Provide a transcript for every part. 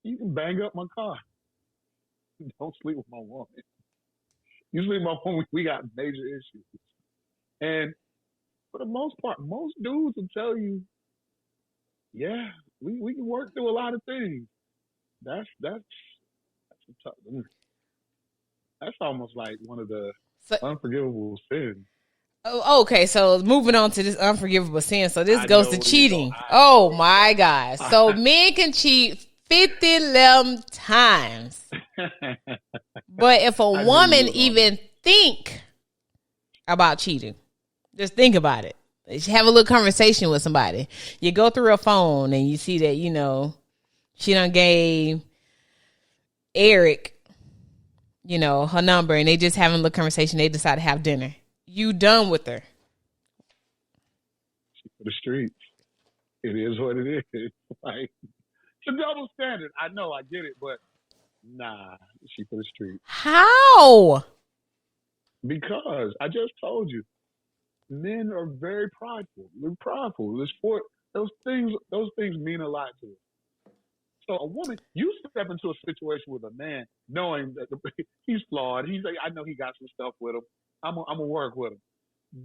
You can bang up my car. Don't sleep with my woman. You sleep with my woman, we got major issues. And for the most part, most dudes will tell you, yeah, we can work through a lot of things. That's a tough. That's almost like one of the So, unforgivable sins. okay, so moving on to this unforgivable sin. So this I goes know to where you go. cheating. Oh my God. So men can cheat 50 times. But if a I knew you woman was on even think about cheating, just think about it. You have a little conversation with somebody. You go through her phone and you see that, she done gave Eric, her number, and they just having a little conversation. They decide to have dinner. You done with her. for the streets. It is what it is. Like, it's a double standard. I know, I get it, but nah, she for the streets. How? Because I just told you, men are very prideful. They're prideful. Those things mean a lot to us. So a woman, you step into a situation with a man knowing that he's flawed. He's like, I know he got some stuff with him. I'm gonna work with him.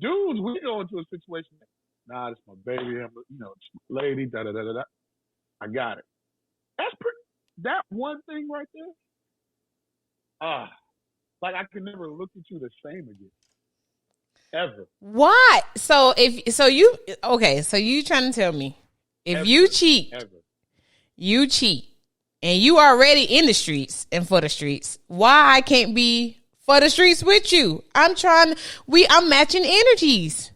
Dudes, we go into a situation. Nah, it's my baby. It's my lady. Da da da da da. I got it. That one thing right there. Like I can never look at you the same again. Ever. What? So you trying to tell me if you cheat, and you already in the streets and for the streets, why I can't be for the streets with you? I'm matching energies.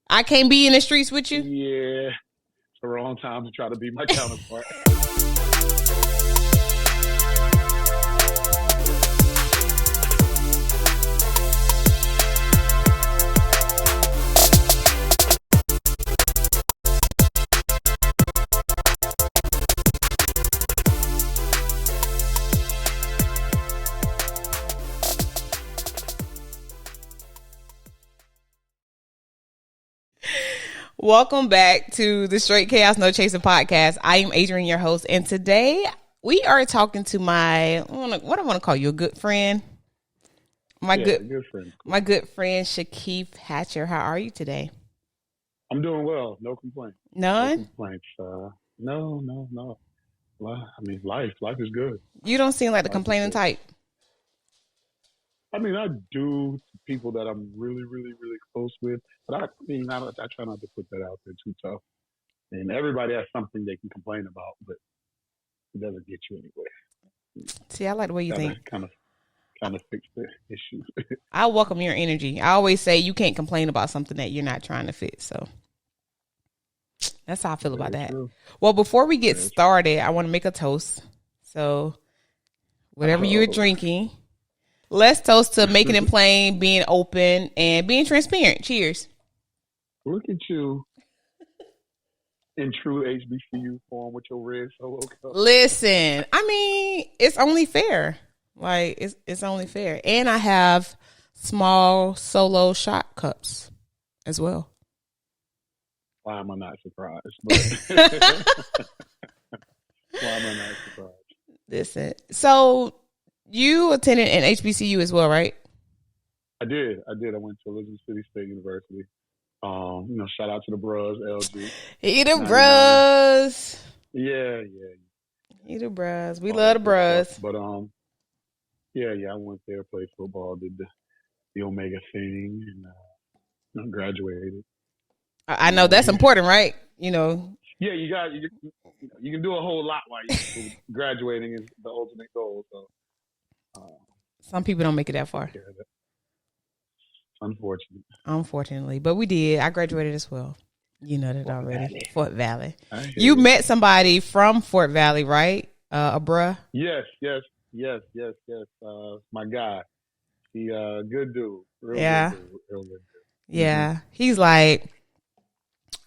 I can't be in the streets with you. Yeah, it's the wrong time to try to be my counterpart. Welcome back to the Straight Chaos No Chaser podcast. I am Adrian, your host, and today we are talking to what I want to call you, a good friend. Good friend. My good friend Shakeff Hatcher. How are you today? I'm doing well. No complaints. None? No complaints. No. Well, I mean, life is good. You don't seem like the complaining type. I mean, I do to people that I'm really, really, really close with, but I try not to put that out there too tough. And everybody has something they can complain about, but it doesn't get you anywhere. See, I like the way you think. Kind of fix the issue. I welcome your energy. I always say you can't complain about something that you're not trying to fix. So that's how I feel about that. True. Well, before we get started, I want to make a toast. So whatever you're drinking, let's toast to making it plain, being open, and being transparent. Cheers. Look at you in true HBCU form with your red Solo cup. Listen, I mean, it's only fair. Like, it's only fair. And I have small Solo shot cups as well. Why am I not surprised? Why am I not surprised? Listen, so you attended an HBCU as well, right? I did. I went to Elizabeth City State University. Shout out to the bros, LG. He the bros. Yeah. He the bros. We love the bros. But I went there, played football, did the Omega thing, and graduated. I know that's important, right? Yeah, you can do a whole lot while you're graduating is the ultimate goal. So. Some people don't make it that far. Unfortunately, but we did. I graduated as well. You know that already. Fort Valley. You met somebody from Fort Valley, right? A bruh. Yes. My guy. He good dude. Real good dude. Yeah. Mm-hmm. He's like,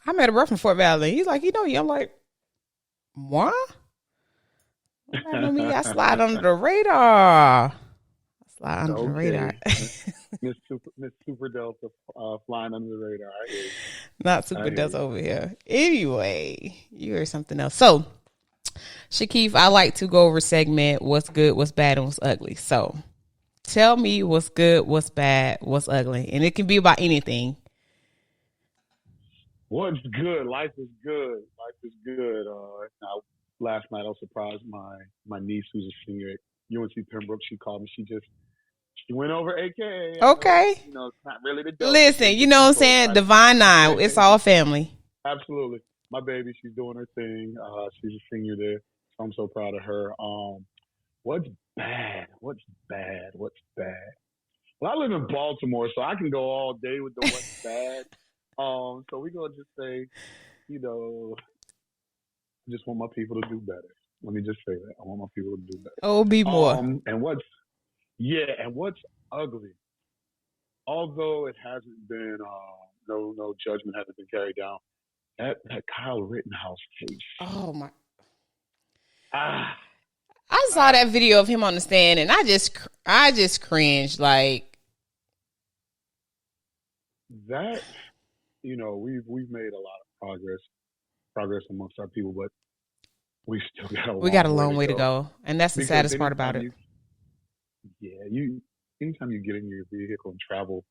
I met a bruh from Fort Valley. He's like, you know you. I'm like, what? I know me. I slide under the radar. Miss Super Delta flying under the radar. Not Super Delta over here. Anyway, you heard something else. So Shakeff, I like to go over segment what's good, what's bad, and what's ugly. So tell me what's good, what's bad, what's ugly. And it can be about anything. What's good? Life is good. Life is good. Last night I was surprised my niece who's a senior at UNC Pembroke. She called me. She went over AKA. Okay. It's not really the dope. Listen, you know what I'm saying? Divine Nine. It's all family. Absolutely. My baby, she's doing her thing. She's a senior there. So I'm so proud of her. What's bad? What's bad? What's bad? Well, I live in Baltimore, so I can go all day with the what's bad. So we're gonna just say, I just want my people to do better. Let me just say that. I want my people to do better. Oh, be more. And what's ugly? Although it hasn't been, no judgment hasn't been carried down. That Kyle Rittenhouse case. Oh my! I saw that video of him on the stand, and I just cringed. Like that, we've made a lot of progress amongst our people, but we still got a long way to go, and that's the saddest part about it. Anytime you get in your vehicle and travel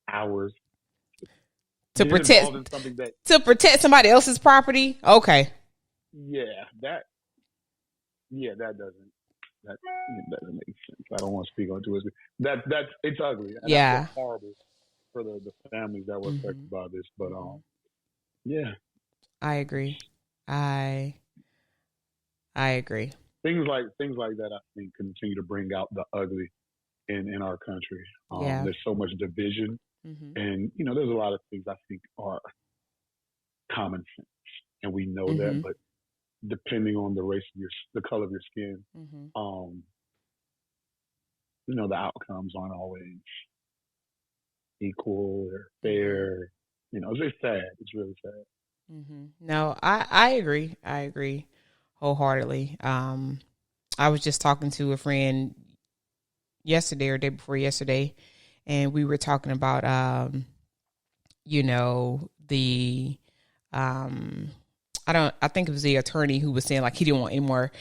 hours to protect somebody else's property, okay. That doesn't make sense. I don't want to speak on it. That's it's ugly. And that's horrible for the families that were affected by this. But I agree. I agree. Things like that, I think, continue to bring out the ugly in our country. There's so much division, and there's a lot of things I think are common sense, and we know that. But depending on the color of your skin, the outcomes aren't always equal or fair. It's sad. It's really sad. No, I agree wholeheartedly. I was just talking to a friend yesterday or day before yesterday, and we were talking about the I think it was the attorney who was saying like he didn't want any more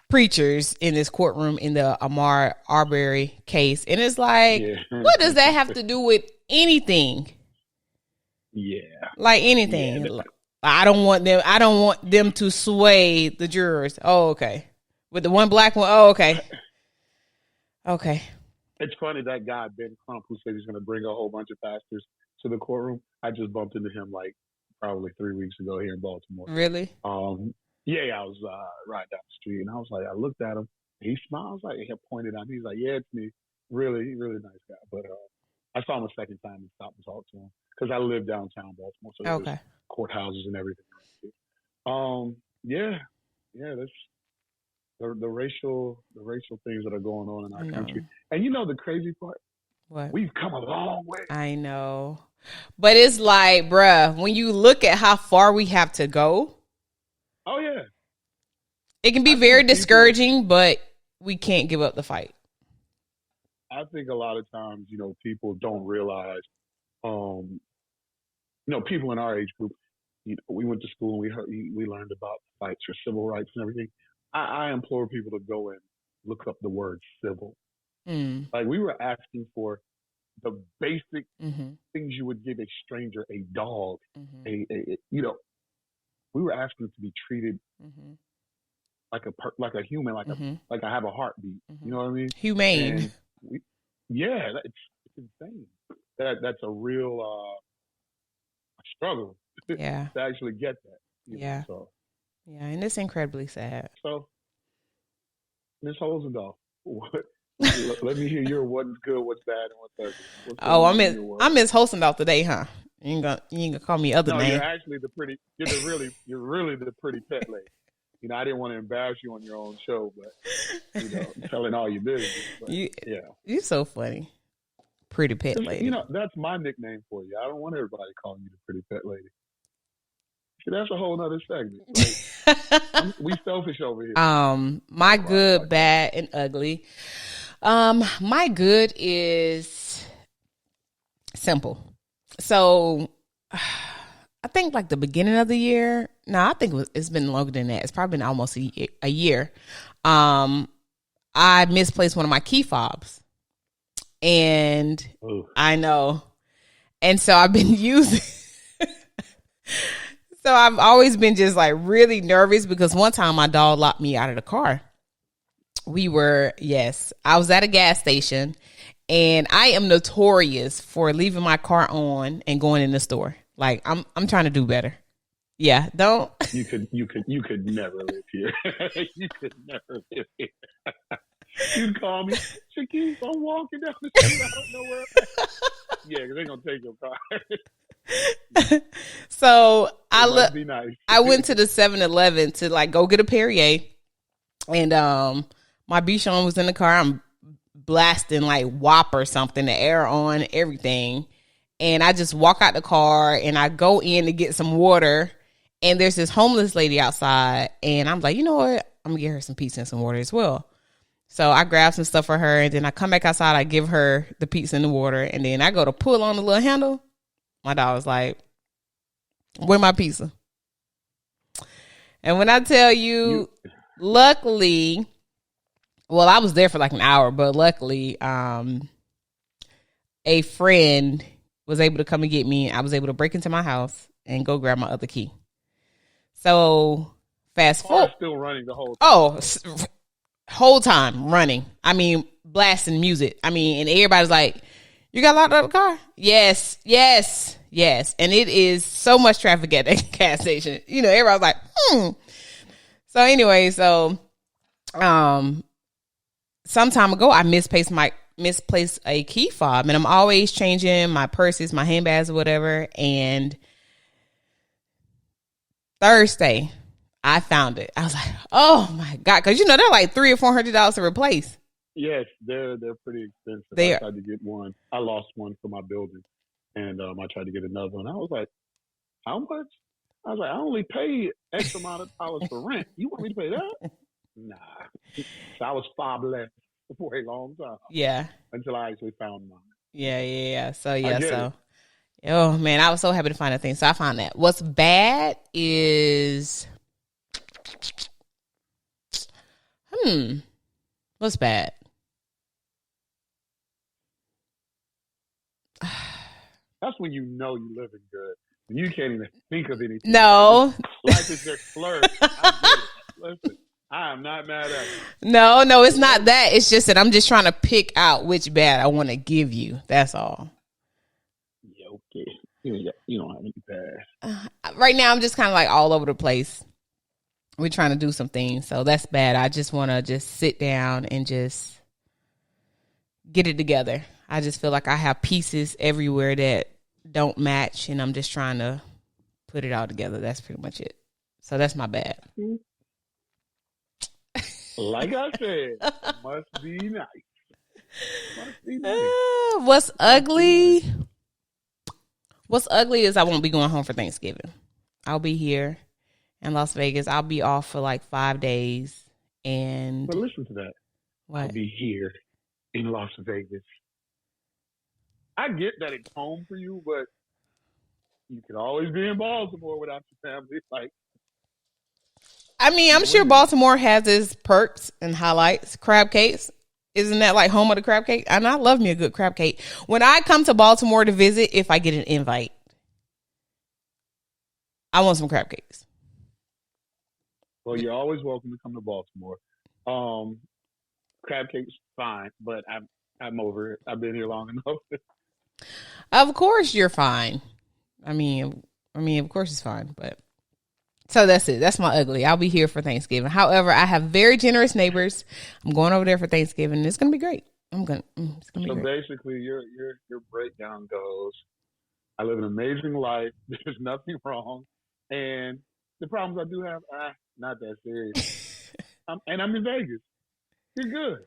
preachers in this courtroom in the Ahmaud Arbery case. And it's like, what does that have to do with anything? Yeah. Like anything. Yeah, I don't want them to sway the jurors. Oh, okay. With the one black one, oh, okay. Okay. It's funny, that guy, Ben Crump, who said he's going to bring a whole bunch of pastors to the courtroom. I just bumped into him like probably 3 weeks ago here in Baltimore. Really? Yeah, I was right down the street, and I was like, I looked at him, and he smiles, like he pointed out. He's like, yeah, it's me. Really, really nice guy. But I saw him a second time and stopped and talked to him because I live downtown Baltimore, so there's courthouses and everything. That's the racial things that are going on in our country. And the crazy part? What? We've come a long way. I know. But it's like, bruh, when you look at how far we have to go. Oh, yeah. It can be very discouraging, but we can't give up the fight. I think a lot of times, people don't realize, people in our age group, we went to school and we learned about fights for civil rights and everything. I implore people to go and look up the word civil. Like we were asking for the basic things you would give a stranger, a dog, we were asking to be treated like a human, like I have a heartbeat. You know what I mean? Humane. It's insane. That's a real struggle to actually get that. And it's incredibly sad. So, Ms. Hosendahl, let me hear your what's good, what's bad, and what's ugly. I'm Miss Hosendahl today, huh? You ain't gonna call me other name. You're actually you're really the pretty pet lady. I didn't want to embarrass you on your own show, but telling all your business. But, you're so funny, pretty pet lady. That's my nickname for you. I don't want everybody calling you the pretty pet lady. See, that's a whole other segment. We selfish over here. My good, bad, and ugly. My good is simple. So I think like the beginning of the year. No, I think it's been longer than that. It's probably been almost a year. I misplaced one of my key fobs. And ooh. I know. And so I've been using. So I've always been just like really nervous because one time my dog locked me out of the car. I was at a gas station and I am notorious for leaving my car on and going in the store. Like I'm trying to do better. Yeah, don't. You could never live here. You could never live here. You call me, Shakeff, I'm walking down the street. I don't know where I'm at. Yeah, because they're going to take your car. So I went to the 7-Eleven to like go get a Perrier. And my Bichon was in the car. I'm blasting like WAP or something, the air on, everything. And I just walk out the car and I go in to get some water. And there's this homeless lady outside. And I'm like, you know what? I'm going to get her some pizza and some water as well. So I grab some stuff for her, and then I come back outside. I give her the pizza and the water, and then I go to pull on the little handle. My dog was like, "Where's my pizza?" And when I tell you, luckily, well, I was there for like an hour, but luckily, a friend was able to come and get me. I was able to break into my house and go grab my other key. So fast forward, still running the whole time. Oh. Whole time running. I mean, blasting music. I mean, and everybody's like, "You got locked out of the car?" Yes. And it is so much traffic at that gas station. You know, everybody's like, So anyway, some time ago, I misplaced a key fob, and I'm always changing my purses, my handbags, or whatever. And Thursday, I found it. I was like, "Oh my God!" Because they're like $300 or $400 to replace. Yes, they're pretty expensive. I tried to get one. I lost one for my building, and I tried to get another one. I was like, "How much?" I was like, "I only pay X amount of dollars for rent. You want me to pay that?" Nah. So I was fobless for a long time. Yeah. Until I actually found mine. Yeah. So. Oh man, I was so happy to find that thing. So I found that. What's bad is. What's bad? That's when you know you're living good. You can't even think of anything. No. Life is just slurred. Listen, I am not mad at you. No, it's not that. It's just that I'm just trying to pick out which bad I want to give you. That's all. Yeah, okay. You don't have any bad. Right now, I'm just kind of like all over the place. We're trying to do some things, so that's bad. I just want to just sit down and just get it together. I just feel like I have pieces everywhere that don't match, and I'm just trying to put it all together. That's pretty much it. So that's my bad. Like I said, must be nice. What's ugly? What's ugly is I won't be going home for Thanksgiving. I'll be here in Las Vegas. I'll be off for like 5 days. But listen to that. What? I'll be here in Las Vegas. I get that it's home for you, but you could always be in Baltimore without your family. Like, I mean, I'm sure Baltimore has its perks and highlights. Crab cakes. Isn't that like home of the crab cake? And I love me a good crab cake. When I come to Baltimore to visit, if I get an invite, I want some crab cakes. Well, you're always welcome to come to Baltimore. Crab cakes, fine, but I'm over it. I've been here long enough. Of course you're fine. I mean, of course it's fine, but so that's it. That's my ugly. I'll be here for Thanksgiving. However, I have very generous neighbors. I'm going over there for Thanksgiving. It's gonna be great. It's gonna be so great. Basically, your breakdown goes: I live an amazing life. There's nothing wrong, and the problems I do have, not that serious. And I'm in Vegas. You're good.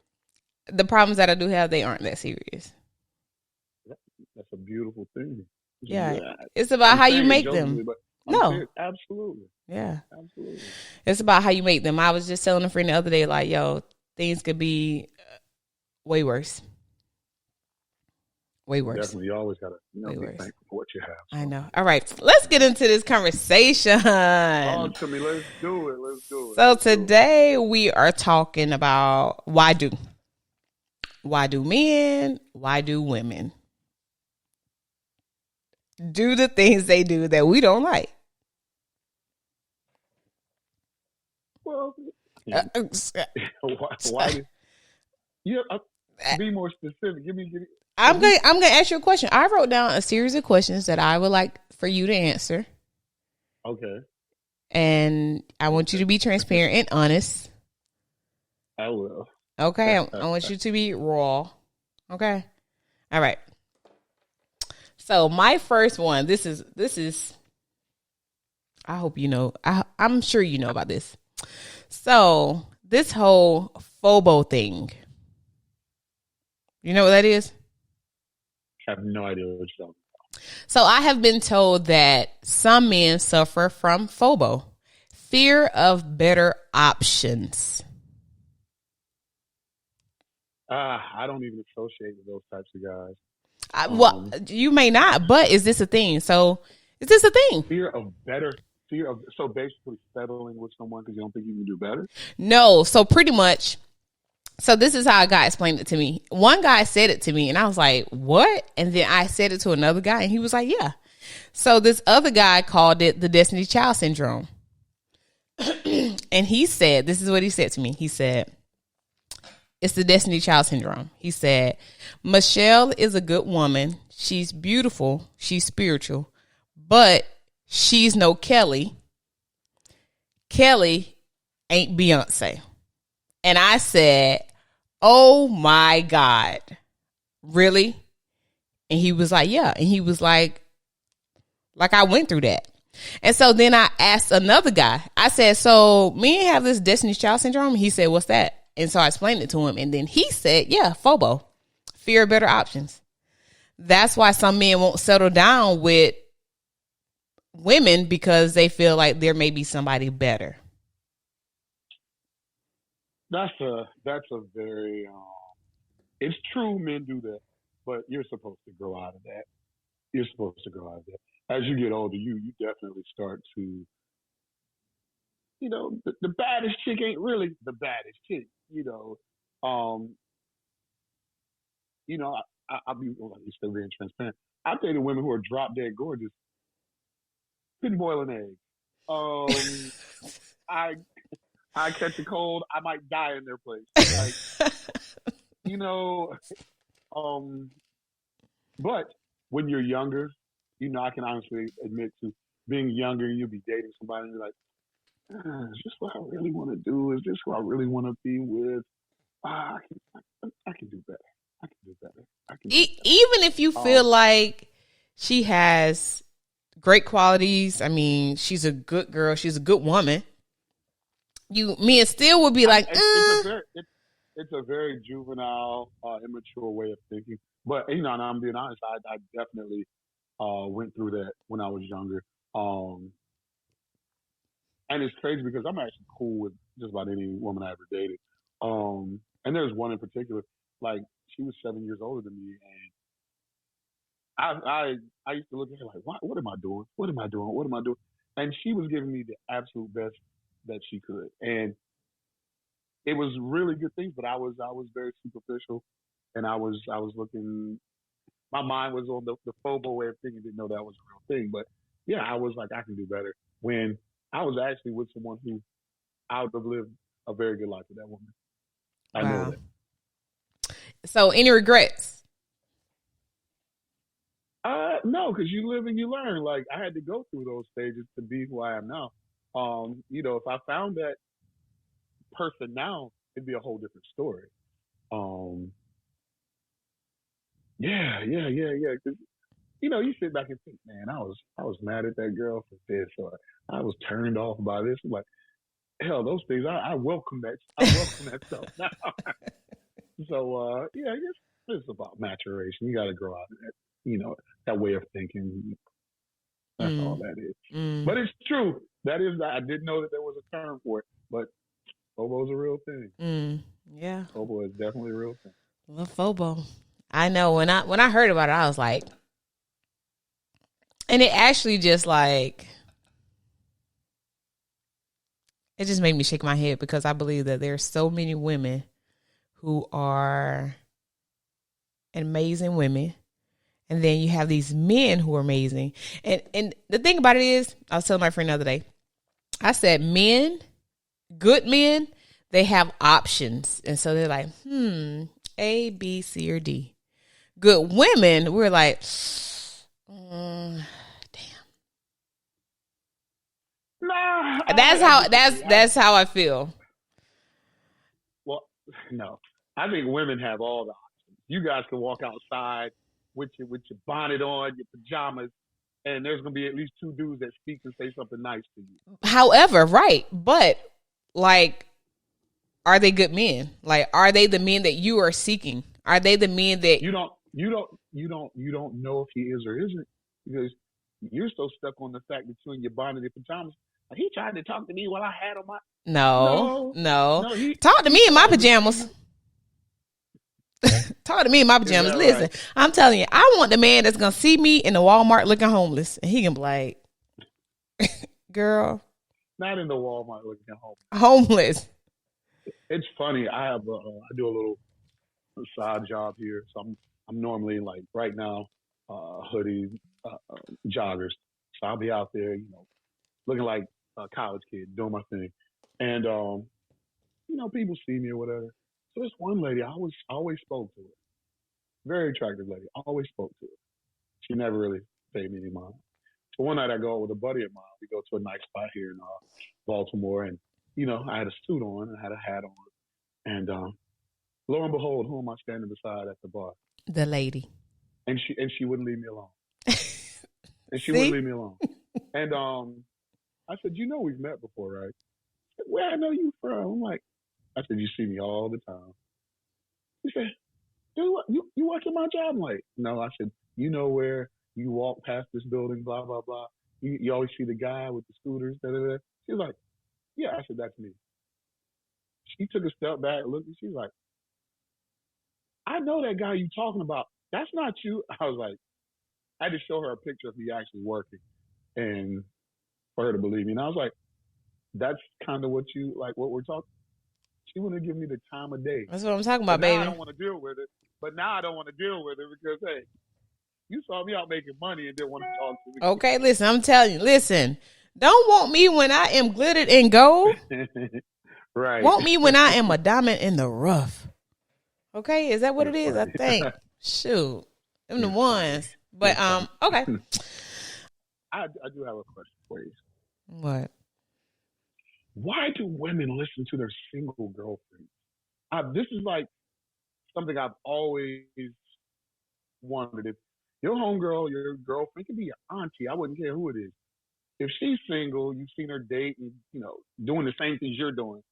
The problems that I do have, they aren't that serious. That's a beautiful thing. It's about how you make them. No, absolutely. Yeah, absolutely. It's about how you make them. I was just telling a friend the other day, like, yo, things could be way worse. Way worse. Definitely, you always gotta be thankful for what you have. So. I know. All right, let's get into this conversation. Talk to me. Let's do it. So today we are talking about why do men, why do women do the things they do that we don't like? Well, why? Be more specific. Give me. I'm gonna ask you a question. I wrote down a series of questions that I would like for you to answer. Okay. And I want you to be transparent and honest. I will. Okay. I want you to be raw. Okay. All right. So my first one. This is. I hope you know. I'm sure you know about this. So this whole FOBO thing. You know what that is? I have no idea what you're talking about. So I have been told that some men suffer from FOBO, fear of better options. I don't even associate with those types of guys. Well, you may not, but is this a thing? So is this a thing? Fear of so basically settling with someone because you don't think you can do better? No. So pretty much. So this is how a guy explained it to me. One guy said it to me and I was like, what? And then I said it to another guy and he was like, yeah. So this other guy called it the Destiny Child syndrome. And he said, this is what he said to me. He said, it's the Destiny Child syndrome. He said, Michelle is a good woman. She's beautiful. She's spiritual, but she's no Kelly. Kelly ain't Beyonce. And I said, oh my God, really? And he was like, yeah. And he was like I went through that. And so then I asked another guy, I said, so men have this Destiny's Child syndrome? He said, what's that? And so I explained it to him. And then he said, yeah, FOBO, fear of better options. That's why some men won't settle down with women because they feel like there may be somebody better. That's a very it's true men do that, but you're supposed to grow out of that. As you get older, you definitely start to, the baddest chick ain't really the baddest chick, I'll be still being transparent. I've dated women who are drop dead gorgeous, couldn't boil an egg. I catch a cold, I might die in their place. But when you're younger, I can honestly admit to being younger, you'll be dating somebody and you're like, is this what I really want to do? Is this who I really want to be with? I can do better. Even if you feel like she has great qualities, I mean, she's a good girl, she's a good woman, men still would be like, it's a very juvenile, immature way of thinking. But and I'm being honest, I definitely went through that when I was younger. And it's crazy because I'm actually cool with just about any woman I ever dated. And there's one in particular, like she was 7 years older than me, and I used to look at her like, what am I doing? What am I doing? And she was giving me the absolute best that she could, and it was really good things. But I was very superficial, and I was looking. My mind was on the FOBO way of thinking. Didn't know that was a real thing, but yeah, I was like, I can do better. When I was actually with someone who I would have lived a very good life with that woman. I know that. So, any regrets? No, because you live and you learn. Like, I had to go through those stages to be who I am now. If I found that person now, it'd be a whole different story. Yeah. Because you sit back and think, man, I was mad at that girl for this, or I was turned off by this. I'm like, hell, those things, I welcome that. I welcome that stuff now. So, I guess it's about maturation. You got to grow out of that, that way of thinking. That's all that is. But it's true. That is, I didn't know that there was a term for it, but FOBO is a real thing. Yeah. FOBO is definitely a real thing. Love FOBO. I know when I heard about it, I was like, and it actually just like, it just made me shake my head because I believe that there's so many women who are amazing women. And then you have these men who are amazing. And the thing about it is, I was telling my friend the other day, I said good men, they have options. And so they're like, A, B, C, or D. Good women, we're like, damn. Nah, that's how I feel. Well, no, I think women have all the options. You guys can walk outside with your bonnet on, your pajamas, and there's gonna be at least two dudes that speak and say something nice to you. However, right, but like, are they good men? Like, are they the men that you are seeking? Are they the men that you don't know if he is or isn't, because you're so stuck on the fact that you're in your bonnet and pajamas. Like, he tried to talk to me while I had on my no. Talk to me in my pajamas. Talk to me in my pajamas. Listen, right? I'm telling you, I want the man that's gonna see me in the Walmart looking homeless, and he can be like, "Girl, not in the Walmart looking homeless." It's funny. I do a little side job here, so I'm normally, like, right now, hoodie, joggers. So I'll be out there, looking like a college kid, doing my thing, and people see me or whatever. So this one lady, I always spoke to her. Very attractive lady. I always spoke to her. She never really paid me any mind. So one night I go out with a buddy of mine. We go to a nice spot here in Baltimore, and I had a suit on, I had a hat on, and lo and behold, who am I standing beside at the bar? The lady. And she wouldn't leave me alone. And she wouldn't leave me alone. And I said, we've met before, right? She said, where I know you from? I'm like, I said, you see me all the time. He said, dude, you work at my job? I'm like, no. I said, where you walk past this building, blah, blah, blah. You always see the guy with the scooters, da, da, da. She was like, yeah. I said, that's me. She took a step back, looked, and she was like, I know that guy you talking about. That's not you. I was like, I had to show her a picture of me actually working, and for her to believe me. And I was like, that's kind of what we're talking. She wouldn't give me the time of day. That's what I'm talking about, baby. Now I don't want to deal with it. But now I don't want to deal with it because, hey, you saw me out making money and didn't want to talk to me. Okay, listen, I'm telling you, don't want me when I am glittered in gold. Right. Want me when I am a diamond in the rough. Okay, is that what it is? Right. I think. Shoot, them the ones. But okay. I do have a question for you. What? Why do women listen to their single girlfriends? This is like something I've always wondered. If your homegirl, your girlfriend, could be your auntie, I wouldn't care who it is. If she's single, you've seen her date and, doing the same things you're doing,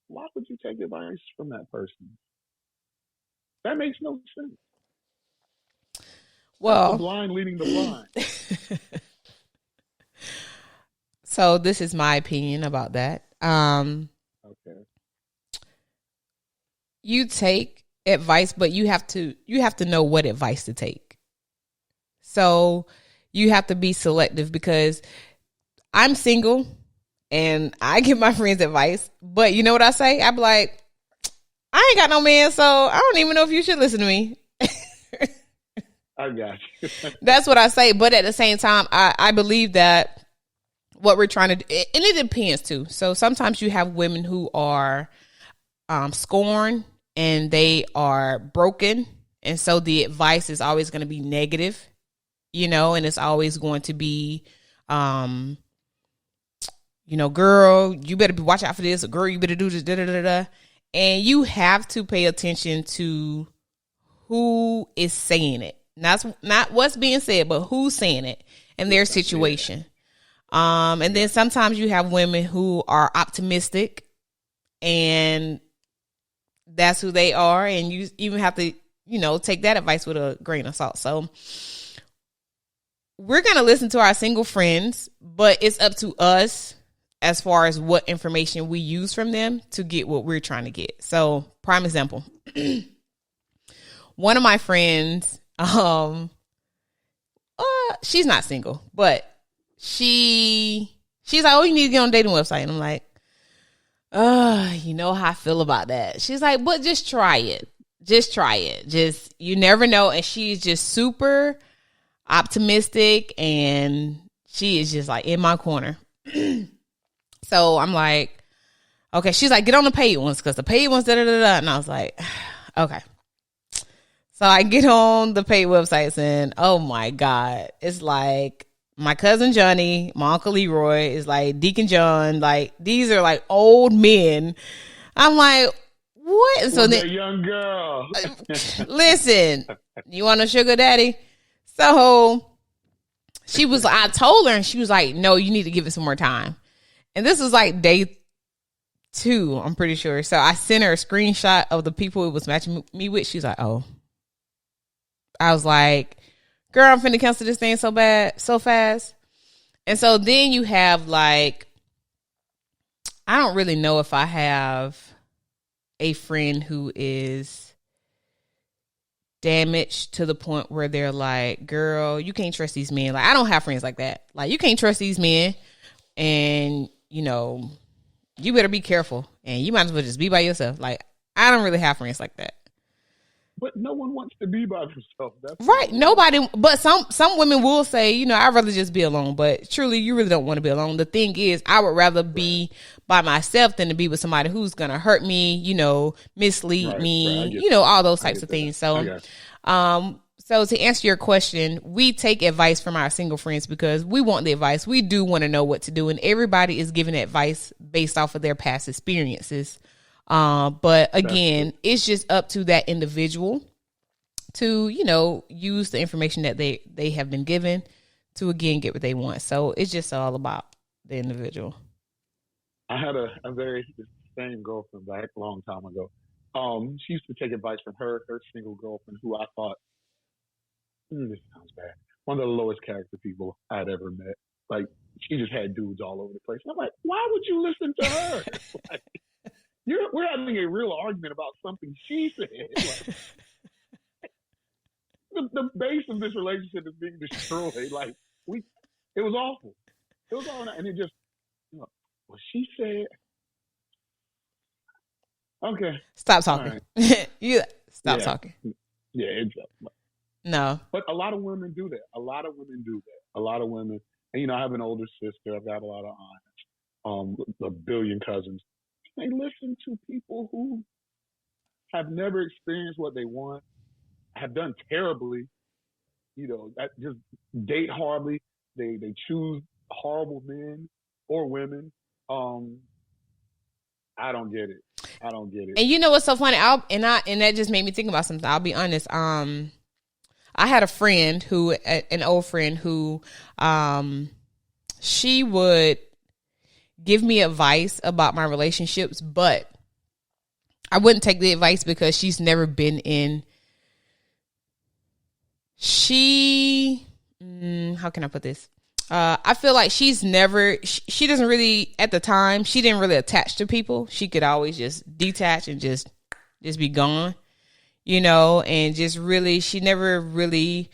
why would you take advice from that person? That makes no sense. Well, that's the blind leading the blind. So this is my opinion about that. Okay. You take advice, but you have to know what advice to take. So you have to be selective, because I'm single and I give my friends advice, but you know what I say? I be like, I ain't got no man, so I don't even know if you should listen to me. I got you. That's what I say. But at the same time, I believe that what we're trying to do, and it depends too. So sometimes you have women who are scorned and they are broken. And so the advice is always going to be negative, and it's always going to be, girl, you better watch out for this, or girl, you better do this, da da da da. And you have to pay attention to who is saying it. Not what's being said, but who's saying it and their situation. And then sometimes you have women who are optimistic, and that's who they are. And you even have to, take that advice with a grain of salt. So we're going to listen to our single friends, but it's up to us as far as what information we use from them to get what we're trying to get. So prime example, one of my friends, she's not single, but she's like, oh, you need to get on a dating website. And I'm like, you know how I feel about that. She's like, but just try it. Just try it. Just, you never know. And she's just super optimistic, and she is just like in my corner. So I'm like, okay. She's like, get on the paid ones, because the paid ones, da-da-da-da. And I was like, okay. So I get on the paid websites, and oh my God, it's like my cousin Johnny, my uncle Leroy, is like Deacon John. Like, these are like old men. I'm like, what? And so then, a young girl. Listen, you want a sugar daddy? So I told her, and she was like, no, you need to give it some more time. And this was like day 2, I'm pretty sure. So I sent her a screenshot of the people it was matching me with. She's like, oh. I was like, girl, I'm finna cancel this thing so fast. And so then you have like, I don't really know if I have a friend who is damaged to the point where they're like, girl, you can't trust these men. Like, I don't have friends like that. Like, you can't trust these men, and, you know, you better be careful, and you might as well just be by yourself. Like, I don't really have friends like that. But no one wants to be by themselves. That's right. Nobody. But some women will say, you know, I'd rather just be alone. But truly, you really don't want to be alone. The thing is, I would rather be by myself than to be with somebody who's going to hurt me, you know, mislead me, you know, all those types of things. So, so to answer your question, we take advice from our single friends because we want the advice. We do want to know what to do. And everybody is giving advice based off of their past experiences. But again, it's just up to that individual to, you know, use the information that they have been given to, again, get what they want. So it's just all about the individual. I had a very same girlfriend back a long time ago. She used to take advice from her single girlfriend, who I thought, this sounds bad, one of the lowest character people I'd ever met. Like, she just had dudes all over the place. And I'm like, why would you listen to her? Like, we're having a real argument about something she said. Like, the base of this relationship is being destroyed. Like, it was awful. It was all, and it just, you know, well, she said, okay, stop talking. Right. Stop talking. Yeah, it's no. But a lot of women do that. A lot of women, and you know, I have an older sister. I've got a lot of aunts, a billion cousins. They listen to people who have never experienced what they want, have done terribly, you know, that just date horribly. They choose horrible men or women. I don't get it. And you know what's so funny? And that just made me think about something. I'll be honest. I had a friend an old friend who, she would give me advice about my relationships, but I wouldn't take the advice because she's never been in. How can I put this? I feel like she doesn't really, at the time, she didn't really attach to people. She could always just detach and just be gone, you know, and just really, she never really,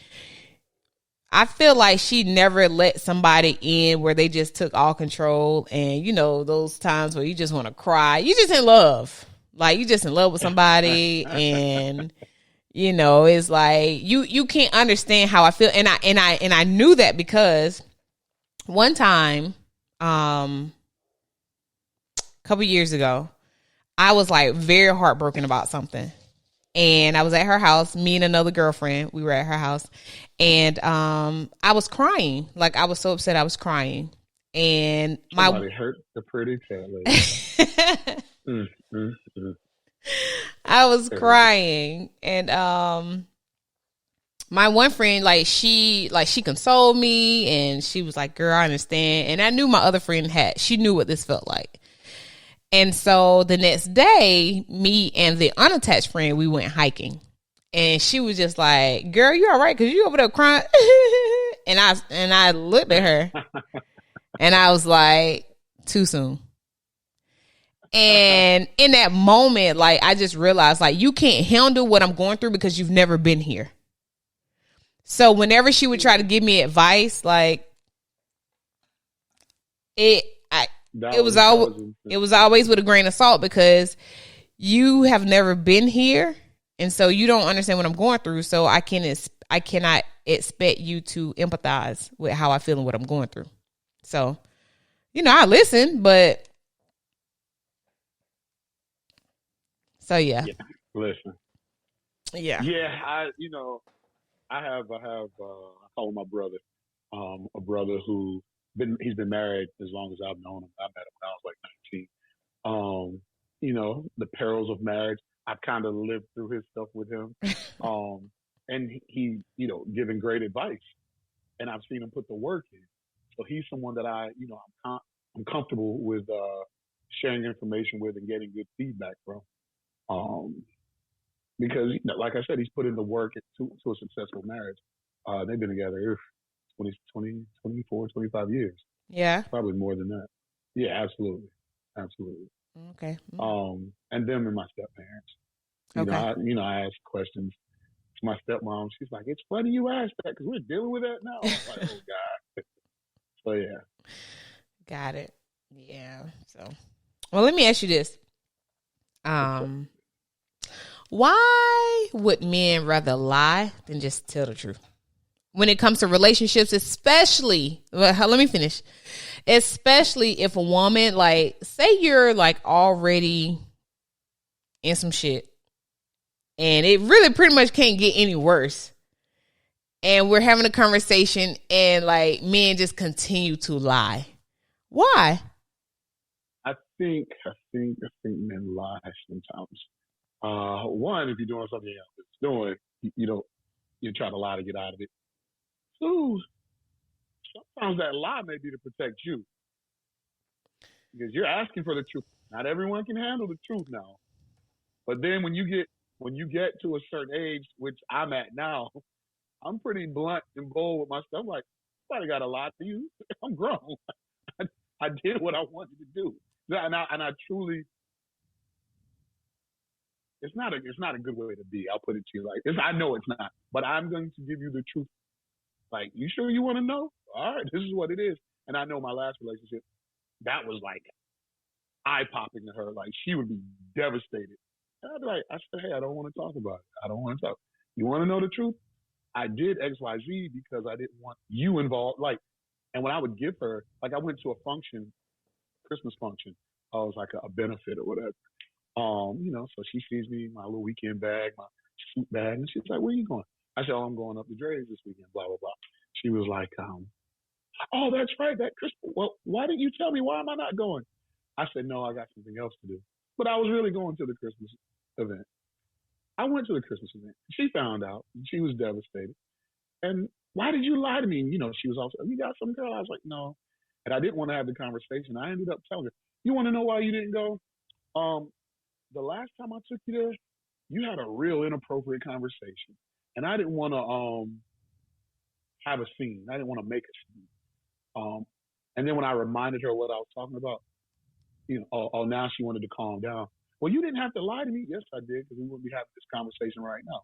I feel like she never let somebody in where they just took all control. And, you know, those times where you just want to cry, you just in love. Like, you just in love with somebody and, you know, it's like you can't understand how I feel. And I knew that because one time, a couple years ago, I was like very heartbroken about something. And I was at her house, me and another girlfriend, we were at her house, and I was crying. Like, I was so upset I was crying. And somebody hurt the pretty cat lady. I was crying. And my one friend, she consoled me, and she was like, girl, I understand. And I knew my other friend she knew what this felt like. And so the next day, me and the unattached friend, we went hiking. And she was just like, girl, you all right? Because you over there crying. and I looked at her and I was like, too soon. And in that moment, like, I just realized, like, you can't handle what I'm going through because you've never been here. So whenever she would try to give me advice, like, it was always with a grain of salt, because you have never been here, and so you don't understand what I'm going through. So I cannot expect you to empathize with how I feel and what I'm going through. So, I listen, but so yeah. Listen. Yeah. Yeah, I call him my brother. A brother he's been married as long as I've known him. I met him when I was like 19. The perils of marriage. I've kind of lived through his stuff with him. And he, giving great advice, and I've seen him put the work in. So he's someone that I'm comfortable with sharing information with and getting good feedback from. Because, like I said, he's put in the work to a successful marriage. They've been together 24, 25 years. Yeah. Probably more than that. Yeah, absolutely. Okay. And them and my step parents. I ask questions to my stepmom. She's like, "It's funny you asked that because we're dealing with that now." I'm like, oh God. So yeah. Got it. Yeah. So, well, let me ask you this. Why would men rather lie than just tell the truth when it comes to relationships, especially? Well, let me finish. Especially if a woman, like, say you're like already in some shit and it really pretty much can't get any worse, and we're having a conversation and like men just continue to lie. Why? I think men lie sometimes. One, if you're doing something else doing, you try to lie to get out of it. Two, sometimes that lie may be to protect you, because you're asking for the truth. Not everyone can handle the truth now, but then when you get to a certain age, which I'm at now, I'm pretty blunt and bold with my stuff. I'm like, somebody got to lie to you. I'm grown. I did what I wanted to do, and I truly. It's not a good way to be. I'll put it to you like this. I know it's not, but I'm going to give you the truth. Like, you sure you want to know? All right, this is what it is. And I know my last relationship, that was like eye popping to her. Like, she would be devastated. And I'd be like, I said, hey, I don't want to talk about it. I don't want to talk. You want to know the truth? I did X, Y, Z because I didn't want you involved. Like, and when I would give her, like, I went to a function, Christmas function. I was like a benefit or whatever. So she sees me, my little weekend bag, my suit bag, and she's like, "Where are you going?" I said, "Oh, I'm going up to Dre's this weekend." Blah blah blah. She was like, "Oh, that's right, that Christmas. Well, why didn't you tell me? Why am I not going?" I said, "No, I got something else to do." But I was really going to the Christmas event. I went to the Christmas event. She found out. She was devastated. And why did you lie to me? And, she was also, "You got some girl?" I was like, "No." And I didn't want to have the conversation. I ended up telling her, "You want to know why you didn't go? The last time I took you there, you had a real inappropriate conversation, and I didn't want to have a scene. I didn't want to make a scene. And then when I reminded her what I was talking about, now she wanted to calm down. Well, you didn't have to lie to me. Yes, I did, because we wouldn't be having this conversation right now.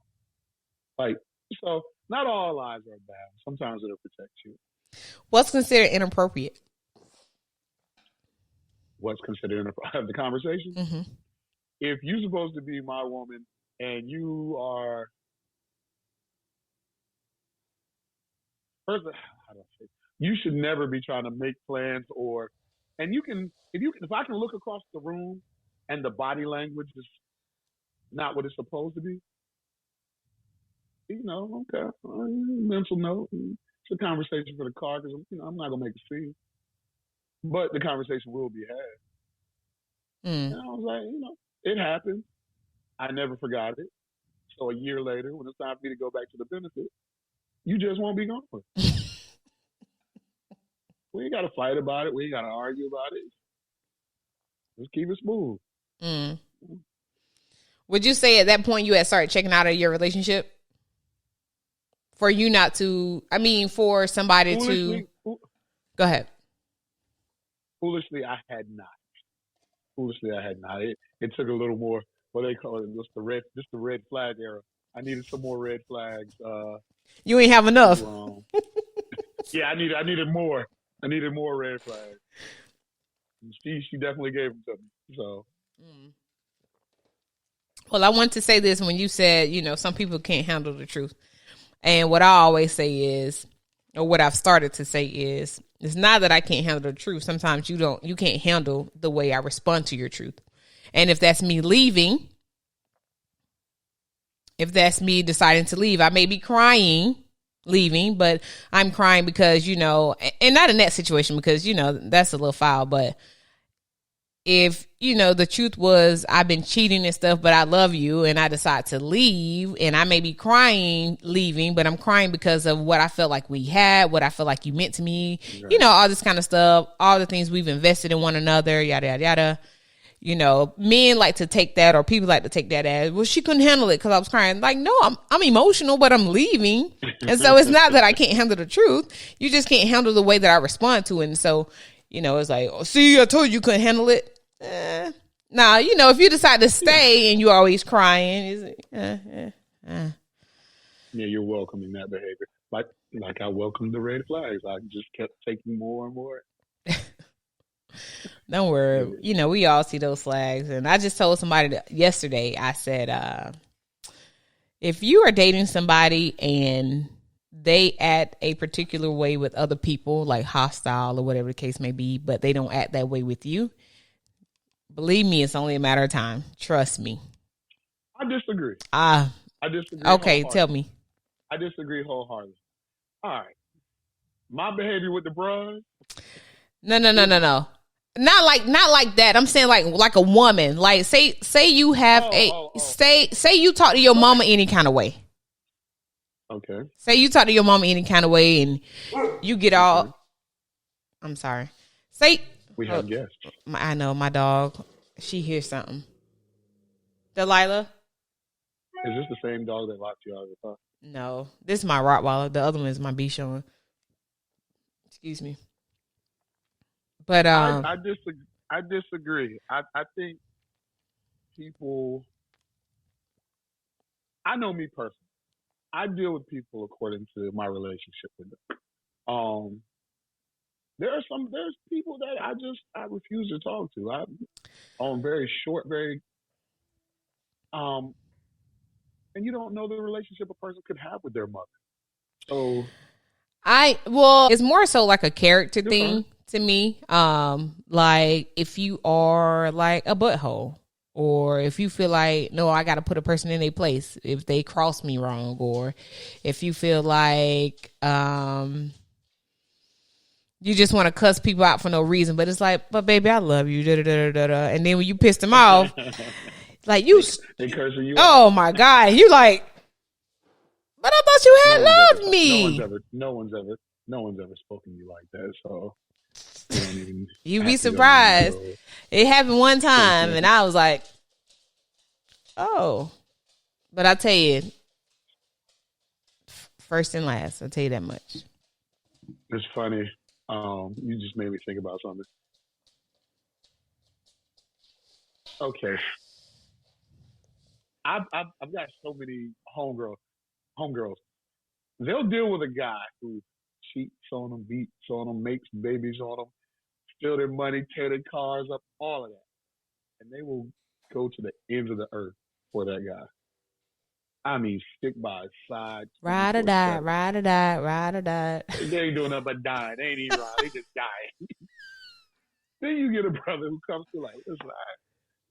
Like, so not all lies are bad. Sometimes it'll protect you. What's considered inappropriate? What's considered inappropriate? The conversation? Mm-hmm. If you're supposed to be my woman and you are, you should never be trying to make plans and if I can look across the room and the body language is not what it's supposed to be, okay, mental note. It's a conversation for the car because I'm not gonna make a scene, but the conversation will be had. And I was like, it happened. I never forgot it. So a year later, when it's time for me to go back to the benefit, you just won't be going. We ain't got to fight about it. We ain't got to argue about it. Just keep it smooth. Would you say at that point you had started checking out of your relationship? For you not to, for somebody to... Go ahead. Foolishly, I had not. Foolishly, I had not. It took a little more. What they call it? Just the red flag era. I needed some more red flags. You ain't have enough. Yeah, I needed more. I needed more red flags. She definitely gave them to me. So. Well, I want to say this when you said, some people can't handle the truth. And what I always say is, or what I've started to say is, it's not that I can't handle the truth. Sometimes you can't handle the way I respond to your truth. And if that's me leaving, if that's me deciding to leave, I may be crying leaving, but I'm crying because, and not in that situation because, that's a little foul, but if, the truth was I've been cheating and stuff, but I love you and I decide to leave and I may be crying leaving, but I'm crying because of what I felt like we had, what I felt like you meant to me, right. All this kind of stuff, all the things we've invested in one another, yada, yada, yada. Men like to take that, or people like to take that as, well, she couldn't handle it because I was crying. Like, no, I'm emotional, but I'm leaving. And so it's not that I can't handle the truth. You just can't handle the way that I respond to it. And so, it's like, oh, see, I told you couldn't handle it. Nah, if you decide to stay and you're always crying, yeah, you're welcoming that behavior. Like I welcomed the red flags. I just kept taking more and more. Don't worry. We all see those flags. And I just told somebody yesterday, I said, if you are dating somebody and they act a particular way with other people, like hostile or whatever the case may be, but they don't act that way with you, believe me, it's only a matter of time. Trust me. I disagree. I disagree. Okay, tell me. I disagree wholeheartedly. All right. My behavior with the bros. No. Not like that. I'm saying like a woman. Like say you have say you talk to your mama any kind of way. Okay. Say you talk to your mama any kind of way and you get all. Okay. I'm sorry. We have guests. I know my dog. She hears something. Delilah. Is this the same dog that locked you out of the car? No, this is my Rottweiler. The other one is my Bichon. Excuse me. But I disagree. I think people. I know me personally. I deal with people according to my relationship with them. There's people that I refuse to talk to. I'm very short, and you don't know the relationship a person could have with their mother. So it's more so like a character thing to me. Like if you are like a butthole, or if you feel like, no, I got to put a person in their place if they cross me wrong, or if you feel like you just want to cuss people out for no reason, but it's like, but baby, I love you, da da da da da. And then when you piss them off, like they cursing you. Oh my God, you like, but I thought you had loved me. No one's ever spoken to you like that. So you'd be surprised. It happened one time, and I was like, oh. But I tell you, first and last, I'll tell you that much. It's funny. You just made me think about something. Okay. I've got so many homegirls. They'll deal with a guy who cheats on them, beats on them, makes babies on them, steal their money, tear their cars up, all of that. And they will go to the ends of the earth for that guy. I mean, stick by his side. Ride or die, ride or die, ride or die. They ain't doing nothing but dying. They ain't even ride. They just dying. Then you get a brother who comes to like, listen,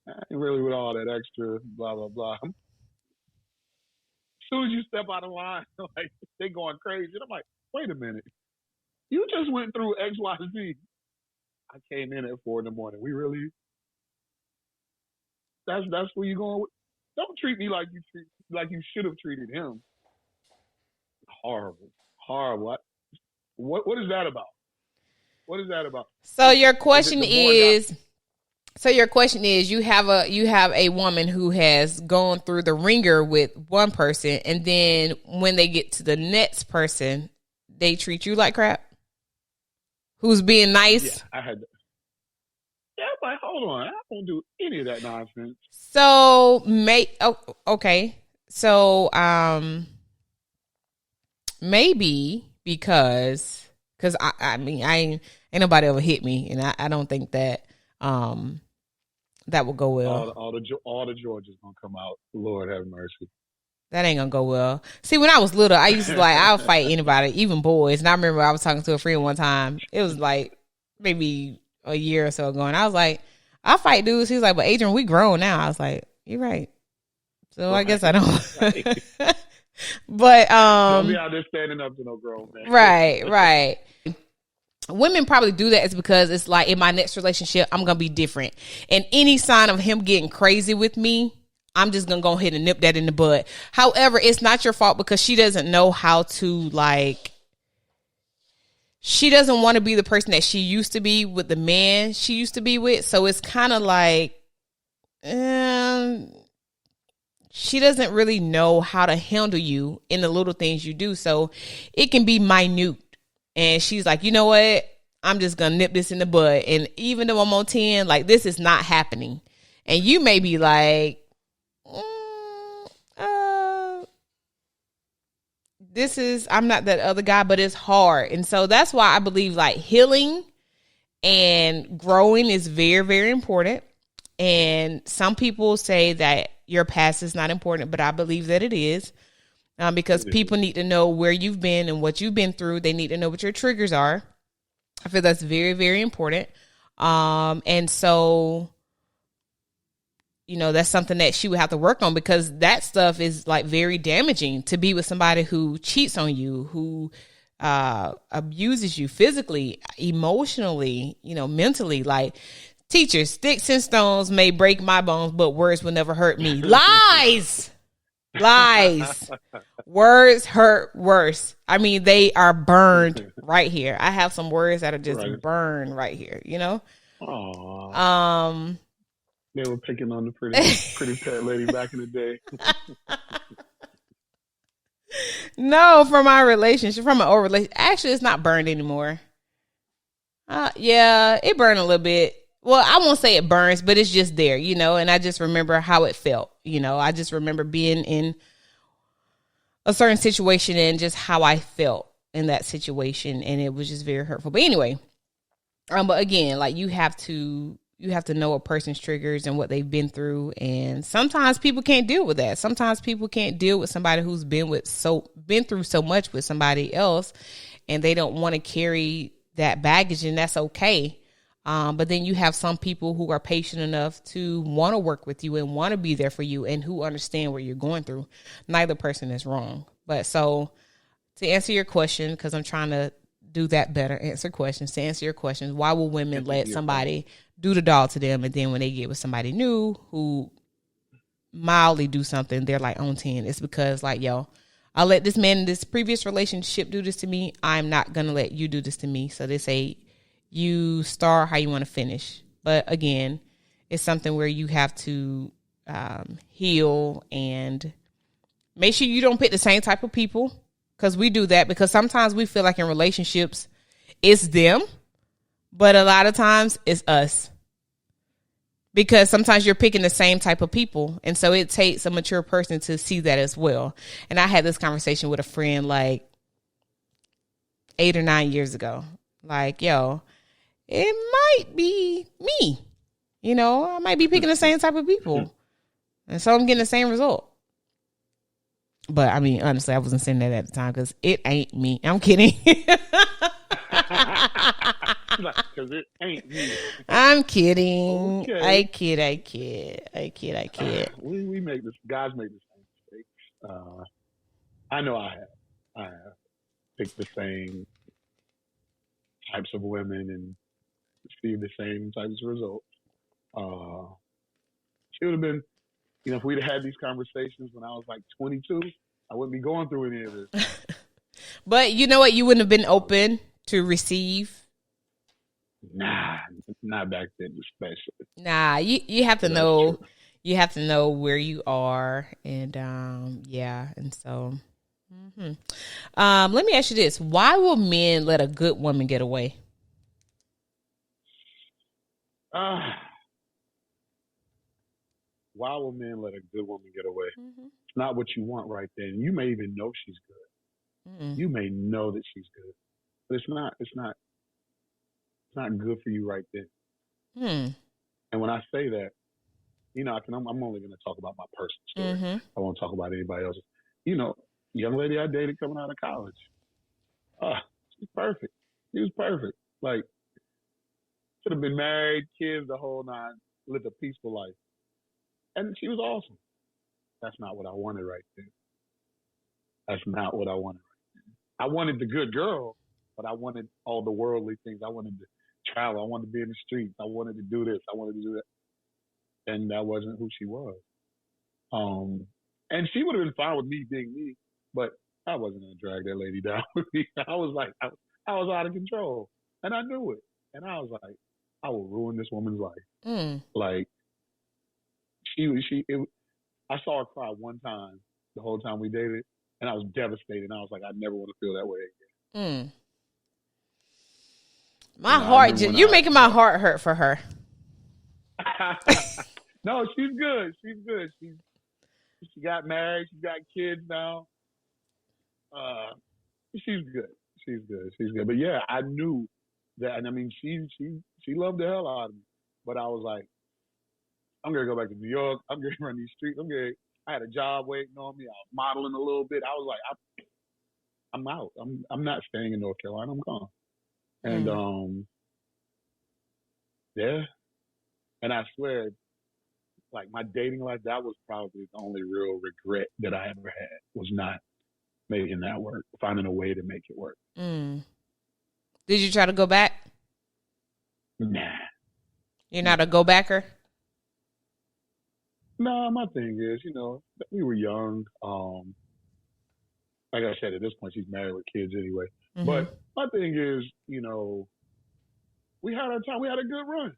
I ain't really with all that extra blah, blah, blah. As soon as you step out of line, like, they going crazy. And I'm like, wait a minute. You just went through X, Y, Z. I came in at 4 a.m. We really? That's where you going with? Don't treat me like you should have treated him. Horrible. What is that about? What is that about? So your question is you have a woman who has gone through the ringer with one person, and then when they get to the next person, they treat you like crap? Who's being nice? Yeah, I had. Yeah, like, hold on, I don't do any of that nonsense. So okay. So maybe because I mean I ain't nobody ever hit me, and I don't think that that will go well. All the Georgia's gonna come out. Lord have mercy. That ain't gonna go well. See, when I was little, I used to I would fight anybody, even boys. And I remember I was talking to a friend one time. It was like maybe a year or so ago, and I was like, I fight dudes. He was like, but Adrian, we grown now. I was like, you're right. So I guess I don't. But don't be out there standing up to no grown man. Right. Women probably do that is because it's like in my next relationship, I'm gonna be different. And any sign of him getting crazy with me, I'm just gonna go ahead and nip that in the bud. However, it's not your fault because she doesn't know how to she doesn't want to be the person that she used to be with the man she used to be with. So it's kind of like, she doesn't really know how to handle you in the little things you do. So it can be minute. And she's like, you know what? I'm just going to nip this in the bud. And even though I'm on 10, like, this is not happening. And you may be like, I'm not that other guy, but it's hard. And so that's why I believe like healing and growing is very, very important. And some people say that your past is not important, but I believe that it is. Because people need to know where you've been and what you've been through. They need to know what your triggers are. I feel that's very, very important. And so, you know, that's something that she would have to work on because that stuff is like very damaging to be with somebody who cheats on you, who abuses you physically, emotionally, you know, mentally. Like, teachers, sticks and stones may break my bones, but words will never hurt me. Lies. Words hurt worse. I mean, they are burned right here. I have some words that are just burned right here, you know? Aww. They were picking on the pretty fat lady back in the day. No, from my relationship, from an old relationship. Actually, it's not burned anymore. Yeah, it burned a little bit. Well, I won't say it burns, but it's just there, you know, and I just remember how it felt, you know. I just remember being in a certain situation and just how I felt in that situation, and it was just very hurtful. But anyway, but again, like you have to know a person's triggers and what they've been through, and sometimes people can't deal with that. Sometimes people can't deal with somebody who's been through so much with somebody else, and they don't want to carry that baggage, and that's okay. But then you have some people who are patient enough to want to work with you and want to be there for you and who understand what you're going through. Neither person is wrong. But so to answer your question, because I'm trying to do that better, to answer your questions, why will women let somebody do the dog to them, and then when they get with somebody new who mildly do something, they're like on 10? It's because like, yo, I let this man in this previous relationship do this to me. I'm not going to let you do this to me. So they say, you start how you want to finish. But again, it's something where you have to heal and make sure you don't pick the same type of people, because we do that because sometimes we feel like in relationships it's them, but a lot of times it's us, because sometimes you're picking the same type of people. And so it takes a mature person to see that as well. And I had this conversation with a friend like 8 or 9 years ago. Like, yo, it might be me. You know, I might be picking the same type of people. And so I'm getting the same result. But I mean, honestly, I wasn't saying that at the time because it ain't me. I'm kidding. Because it ain't me. I'm kidding. Okay. I kid. We make this. Guys make the same mistakes. I know I have picked the same types of women and received the same types of results. It would have been, you know, if we'd have had these conversations when I was like 22, I wouldn't be going through any of this. But you know what? You wouldn't have been open to receive. Nah, not back then, especially. Nah, you have to know. True. You have to know where you are, and yeah, and so. Let me ask you this: why will men let a good woman get away? why will men let a good woman get away? Mm-hmm. It's not what you want right then. You may even know she's good. Mm-hmm. You may know that she's good, but it's not good for you right then. Mm. And when I say that, I'm only going to talk about my personal story. Mm-hmm. I won't talk about anybody else's. Young lady I dated coming out of college. She's perfect. She was perfect. Like, should have been married, kids, the whole nine, lived a peaceful life. And she was awesome. That's not what I wanted right then. That's not what I wanted right then. I wanted the good girl, but I wanted all the worldly things. I wanted to travel. I wanted to be in the streets. I wanted to do this. I wanted to do that. And that wasn't who she was. And she would have been fine with me being me, but I wasn't going to drag that lady down with me. I was like, I was out of control. And I knew it. And I was like, I will ruin this woman's life. Mm. Like, I saw her cry one time the whole time we dated, and I was devastated. And I was like, I never want to feel that way again. Mm. My heart, you're making my heart hurt for her. No, she's good. She's good. She got married. She got kids now. She's good. She's good. She's good. But yeah, I knew that, and I mean, she loved the hell out of me. But I was like, I'm gonna go back to New York. I'm gonna run these streets. I had a job waiting on me. I was modeling a little bit. I was like, I'm out. I'm not staying in North Carolina. I'm gone. And yeah. And I swear, like, my dating life, that was probably the only real regret that I ever had, was not making that work, finding a way to make it work. Mm. Did you try to go back? Nah. You're not a go-backer? No, my thing is, we were young. Like I said, at this point, she's married with kids anyway. Mm-hmm. But my thing is, we had our time. We had a good run.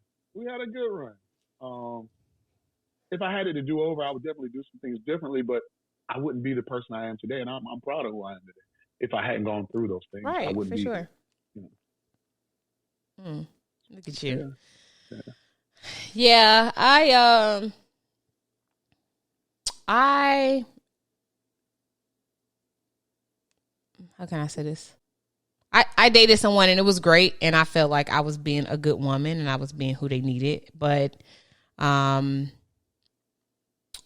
If I had it to do over, I would definitely do some things differently, but I wouldn't be the person I am today. And I'm proud of who I am today. If I hadn't gone through those things, right, I wouldn't for be sure. Here. Look at you. Yeah, how can I say this? I dated someone and it was great, and I felt like I was being a good woman and I was being who they needed, but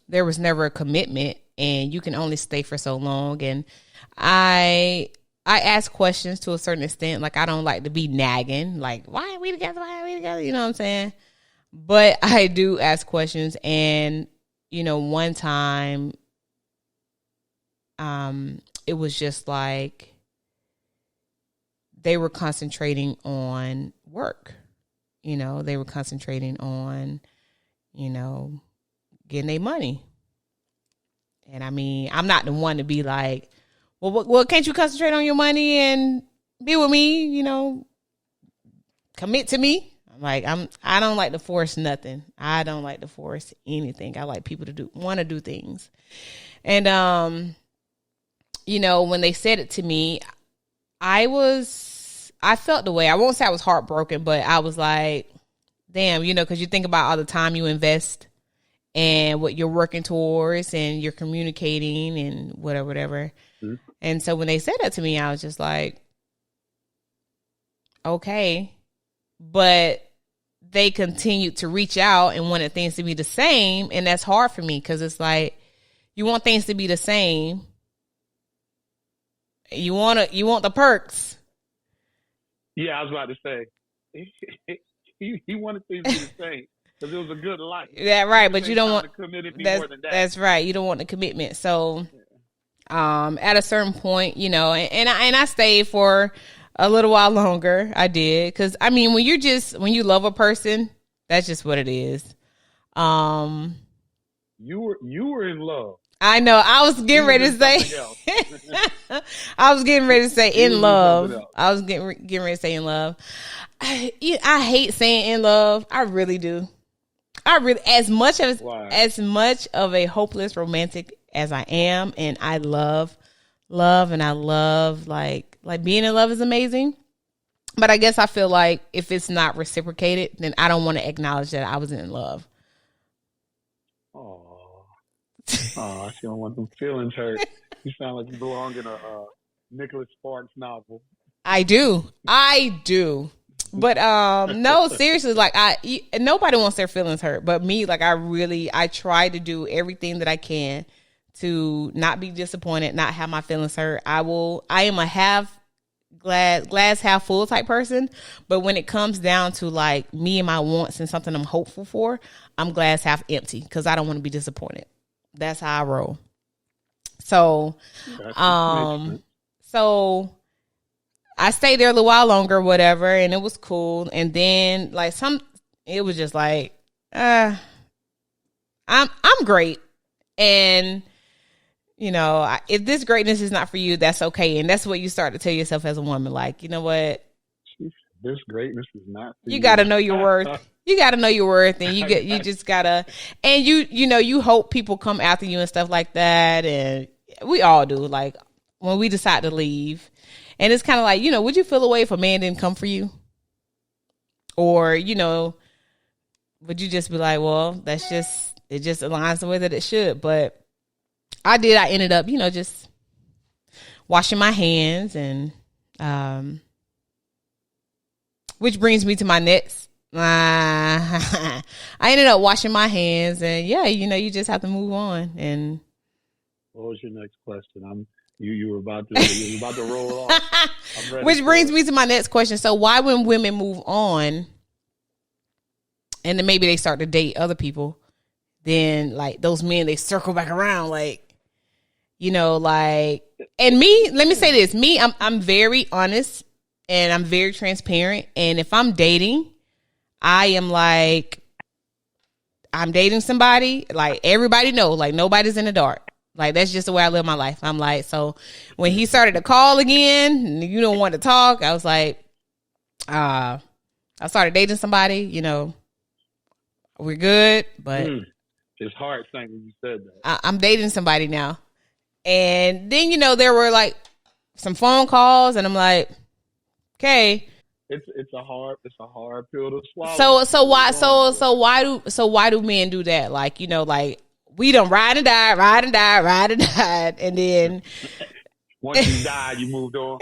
there was never a commitment, and you can only stay for so long. And I ask questions to a certain extent. Like, I don't like to be nagging, like, why are we together? You know what I'm saying? But I do ask questions. And, one time, it was just like they were concentrating on work. They were concentrating on, getting their money. And I mean, I'm not the one to be like, well, can't you concentrate on your money and be with me, commit to me? Like, I don't like to force nothing. I don't like to force anything. I like people to want to do things. And, when they said it to me, I felt the way. I won't say I was heartbroken, but I was like, damn, because you think about all the time you invest and what you're working towards and you're communicating and whatever. Mm-hmm. And so when they said that to me, I was just like, okay. But they continued to reach out and wanted things to be the same. And that's hard for me, because it's like, you want things to be the same. You want the perks. Yeah, I was about to say, he wanted things to be the same. Because it was a good life. Yeah, right. But you don't want more than that. That's right. You don't want the commitment. So, at a certain point, and I stayed for a little while longer. I did, because I mean, when you love a person, that's just what it is. You were in love. I know. I was getting ready to say. I was getting ready to say in love. I was getting ready to say in love. I hate saying in love. I really do. As much of a hopeless romantic as I am, and I love, and I love like being in love is amazing. But I guess I feel like if it's not reciprocated, then I don't want to acknowledge that I was in love. Oh. Oh, she don't want them feelings hurt. You sound like you belong in a Nicholas Sparks novel. I do. I do. But no, seriously, like nobody wants their feelings hurt, but me, like I try to do everything that I can to not be disappointed, not have my feelings hurt. I am a glass half full type person, but when it comes down to like me and my wants and something I'm hopeful for, I'm glass half empty because I don't want to be disappointed. That's how I roll. So, so I stayed there a little while longer, whatever, and it was cool. And then like it was just like, I'm great, and you know, if this greatness is not for you, that's okay, and that's what you start to tell yourself as a woman. Like, you know what, this greatness is not for you. Got to know your worth. You got to know your worth, and you just gotta, and you know, you hope people come after you and stuff like that, and we all do. Like when we decide to leave. And it's kind of like, you know, would you feel away if a man didn't come for you? Or, you know, would you just be like, well, it just aligns the way that it should. But I ended up, you know, just washing my hands and, which brings me to my next, I ended up washing my hands and yeah, you know, you just have to move on. And what was your next question? You were about to roll off. Which brings me to my next question. So why when women move on and then maybe they start to date other people, then like those men, they circle back around, like, you know, like, and me, let me say this, I'm very honest and I'm very transparent. And if I'm dating, I am like, I'm dating somebody, like everybody know, like nobody's in the dark. Like, that's just the way I live my life. I'm like, so when he started to call again, you don't want to talk. I was like, I started dating somebody, you know, we're good, but his heart sank when you said that. I'm dating somebody now. And then, you know, there were like some phone calls and I'm like, okay. It's a hard pill to swallow. So why do men do that? Like, you know, like, we done ride and died, and then once you died, you moved on.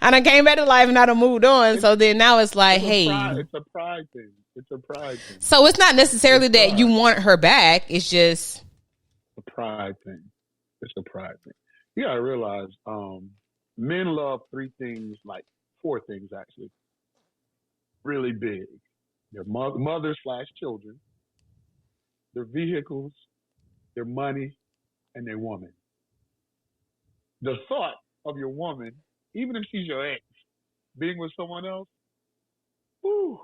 I done came back to life and I done moved on. So then now it's like, it's a pride thing. So it's not necessarily that you want her back. It's just a pride thing. It's a pride thing. You gotta realize, men love four things actually, really big. Their mother/children. Their vehicles, their money, and their woman. The thought of your woman, even if she's your ex, being with someone else, whew,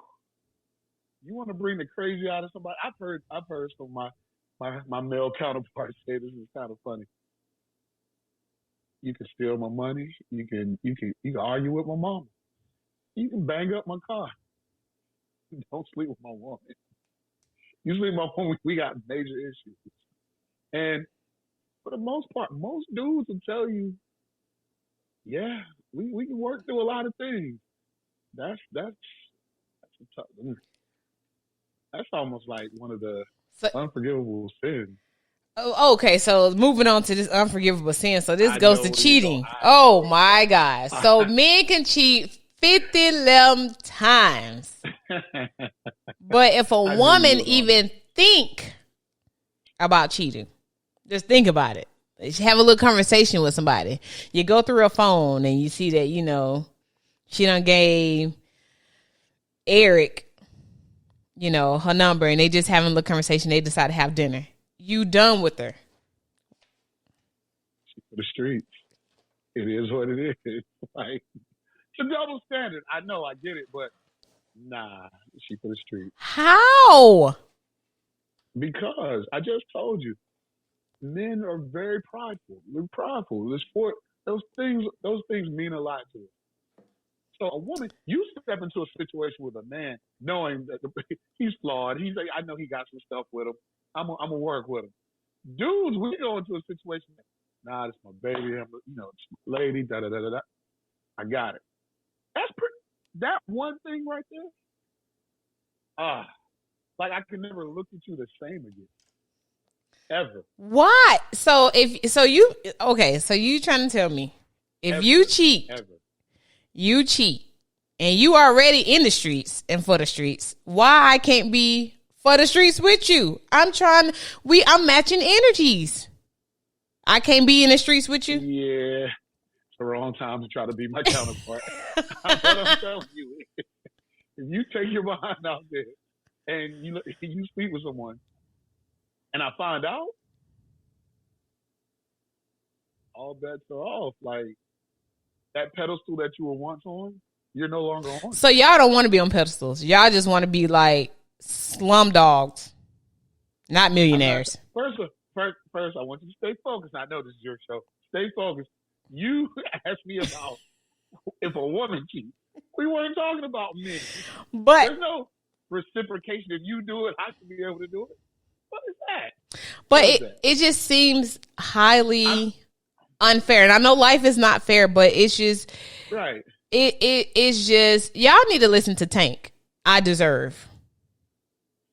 you want to bring the crazy out of somebody. I've heard some of my male counterparts say this is kind of funny. You can steal my money. You can argue with my mama. You can bang up my car. Don't sleep with my woman. Usually, we got major issues, and for the most part, most dudes will tell you, "Yeah, we can work through a lot of things." That's a tough. That's almost like one of the unforgivable sins. Oh, okay, so moving on to this unforgivable sin. So this goes to cheating. Oh my God! So men can cheat 50 times. But if a woman even think about cheating, just think about it. Have a little conversation with somebody. You go through her phone and you see that, you know, she done gave Eric, you know, her number and they just having a little conversation. They decide to have dinner. You done with her. For the streets. It is what it is. Like, it's a double standard. I know, I get it, but nah, she for the street. How? Because I just told you, men are very prideful. They're prideful. Those things mean a lot to us. So a woman, you step into a situation with a man knowing that he's flawed. He's like, I know he got some stuff with him. I'm gonna work with him. Dudes, we go into a situation. Nah, this my baby. It's my lady. Da da da da da. I got it. That one thing right there. Like I can never look at you the same again. Ever. What? So you trying to tell me if Ever. you cheat, Ever. you cheat, and you already in the streets and for the streets, why I can't be for the streets with you? I'm matching energies. I can't be in the streets with you. Yeah, it's the wrong time to try to be my counterpart. But I'm telling you, if you take your behind out there and you speak with someone, and I find out, all bets are off. Like that pedestal that you were once on, you're no longer on. So y'all don't want to be on pedestals. Y'all just want to be like slum dogs, not millionaires. First, I want you to stay focused. I know this is your show. Stay focused. You asked me about if a woman cheats. We weren't talking about men. But there's no reciprocation. If you do it, I should be able to do it. What is that? But it just seems highly unfair. And I know life is not fair, but it's just right. It's just y'all need to listen to Tank. I deserve.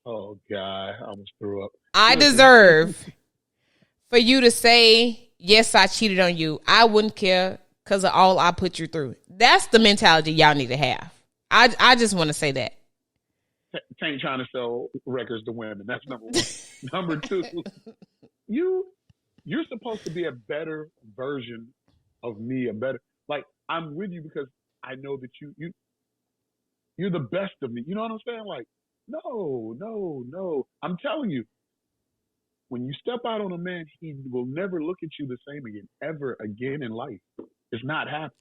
Oh God, I almost threw up. I deserve for you to say, yes, I cheated on you. I wouldn't care because of all I put you through. That's the mentality y'all need to have. I just want to say that. Tank trying to sell records to women. That's number one. Number two, you're supposed to be a better version of me, like I'm with you because I know that you're the best of me. You know what I'm saying? Like, no. I'm telling you, when you step out on a man, he will never look at you the same again, ever again in life. It's not happening.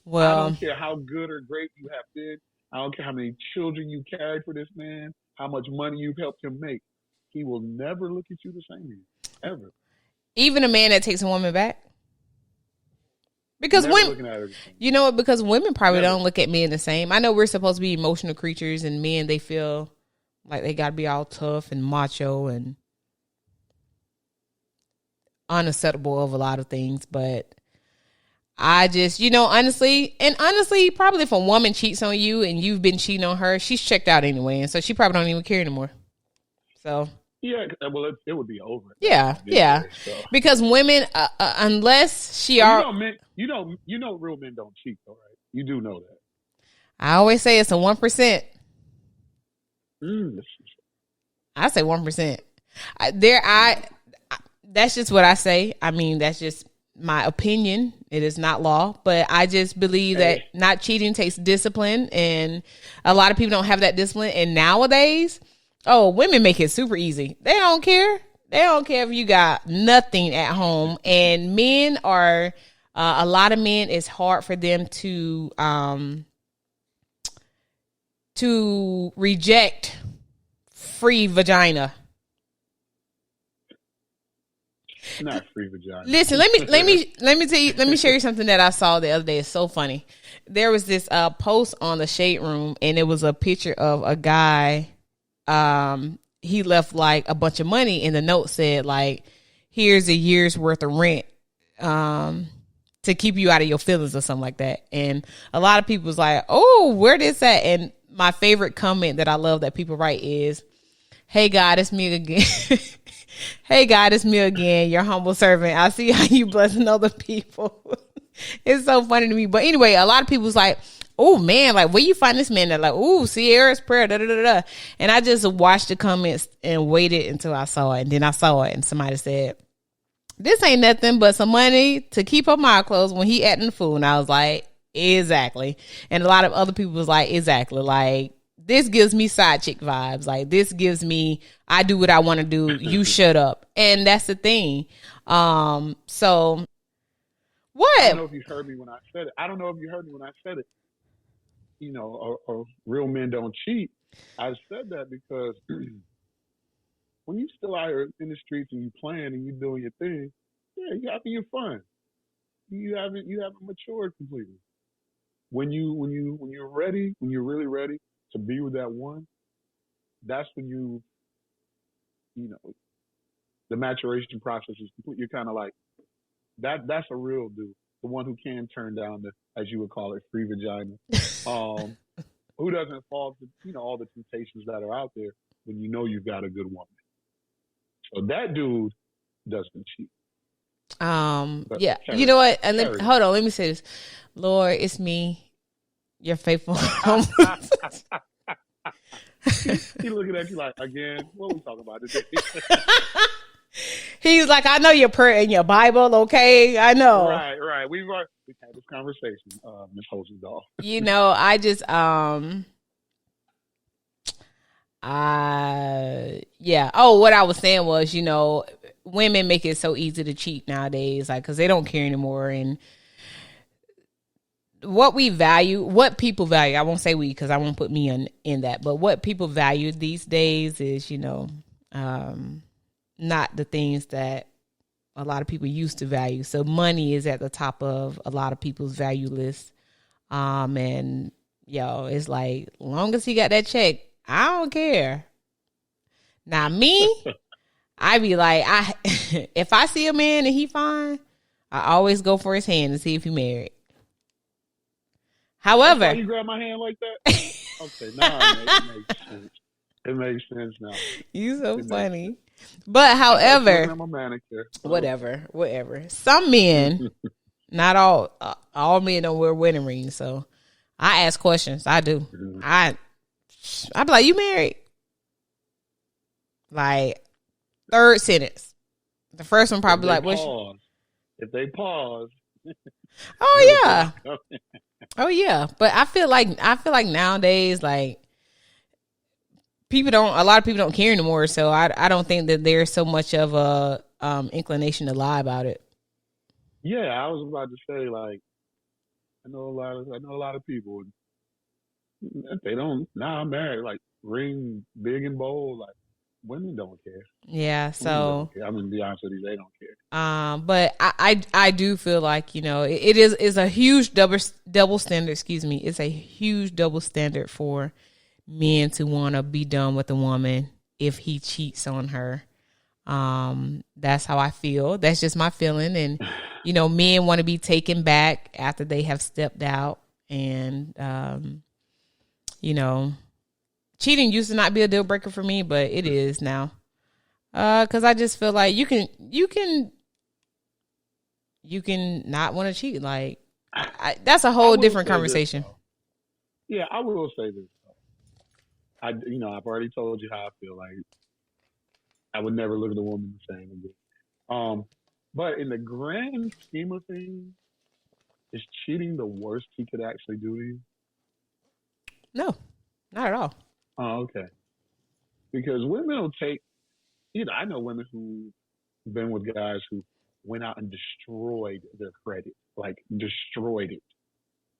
Well, I don't care how good or great you have been. I don't care how many children you carried for this man, how much money you've helped him make. He will never look at you the same again, ever. Even a man that takes a woman back? Because women, you know what? Because women probably don't look at men the same. I know we're supposed to be emotional creatures, and men, they feel like they got to be all tough and macho and unacceptable of a lot of things. But I just, honestly, probably if a woman cheats on you and you've been cheating on her, she's checked out anyway, and so she probably don't even care anymore. So. Yeah, well, it would be over. Yeah. So. Because women, unless she are, you know, real men don't cheat, though, right? You do know that. I always say it's a 1%. I say 1%. That's just what I say. I mean, that's just my opinion. It is not law, but I just believe that not cheating takes discipline, and a lot of people don't have that discipline. And nowadays, women make it super easy. They don't care. They don't care if you got nothing at home. And men are, a lot of men, it's hard for them to reject free vagina. Not free vagina. Listen, let me tell you, let me share you something that I saw the other day. It's so funny. There was this post on the Shade Room, and it was a picture of a guy. He left like a bunch of money, and the note said like, here's a year's worth of rent to keep you out of your feelings or something like that. And a lot of people was like, oh, where this at? And my favorite comment that I love that people write is, hey God, it's me again. Hey God, it's me again, your humble servant. I see how you blessing other people. It's so funny to me. But anyway, a lot of people was like, oh man, like where you find this man? They're like, oh, Sierra's prayer, da da da da. And I just watched the comments and waited until I saw it. And then I saw it, and somebody said, this ain't nothing but some money to keep up my clothes when he acting the fool. And I was like, exactly. And a lot of other people was like, exactly. Like, this gives me side chick vibes. Like, this gives me, I do what I want to do. You shut up. And that's the thing. So what? I don't know if you heard me when I said it. You know, or real men don't cheat. I said that because when you still out here in the streets and you playing and you doing your thing, yeah, you having your fun. You haven't matured completely. When you're ready, when you're really ready to be with that one, that's when you know, the maturation process is complete. You're kind of like that's a real dude, the one who can turn down the, as you would call it, free vagina. Who doesn't fall to all the temptations that are out there when you know you've got a good woman. So that dude doesn't cheat. Yeah. You know what? And hold on. Let me say this. Lord, it's me, your faithful. He looking at you like, again, what we talking about today? He's like, I know your prayer in your Bible, okay? I know. Right. We've had this conversation, Miss Hosendahl. You know, I just yeah. Oh, what I was saying was, you know, women make it so easy to cheat nowadays, like, because they don't care anymore. And what people value, I won't say we, because I won't put me in that, but what people value these days is, you know, not the things that a lot of people used to value. So money is at the top of a lot of people's value list. And it's like, long as he got that check, I don't care. Now me, I be like, if I see a man and he fine, I always go for his hand to see if he married. However, that's why you grab my hand like that. Okay, now it makes sense. It makes sense now. You so funny. But however, I'm a manicure. Whatever. Some men, not all men don't wear wedding rings, so I ask questions. I do. Mm-hmm. I be like, you married? Like, third sentence. The first one probably like, what? If they pause. Oh yeah. Oh yeah. But I feel like nowadays, like, a lot of people don't care anymore. So I don't think that there's so much of a inclination to lie about it. Yeah, I was about to say, like, I know a lot of people. They don't. Nah, I'm married. Like, ring big and bold. Like, women don't care. Yeah. So I'm gonna be honest with you, they don't care. But I do feel like, you know, it is a huge double standard. Excuse me. It's a huge double standard for men to want to be done with a woman if he cheats on her. That's how I feel. That's just my feeling. And, you know, men want to be taken back after they have stepped out. And, you know, cheating used to not be a deal breaker for me, but it is now. Cause I just feel like you can not want to cheat. Like, that's a whole different conversation. Yeah, I will say this. I've already told you how I feel. Like, I would never look at a woman the same again. But in the grand scheme of things, is cheating the worst he could actually do to you? No, not at all. Oh, okay. Because women will take, I know women who've been with guys who went out and destroyed their credit, like destroyed it.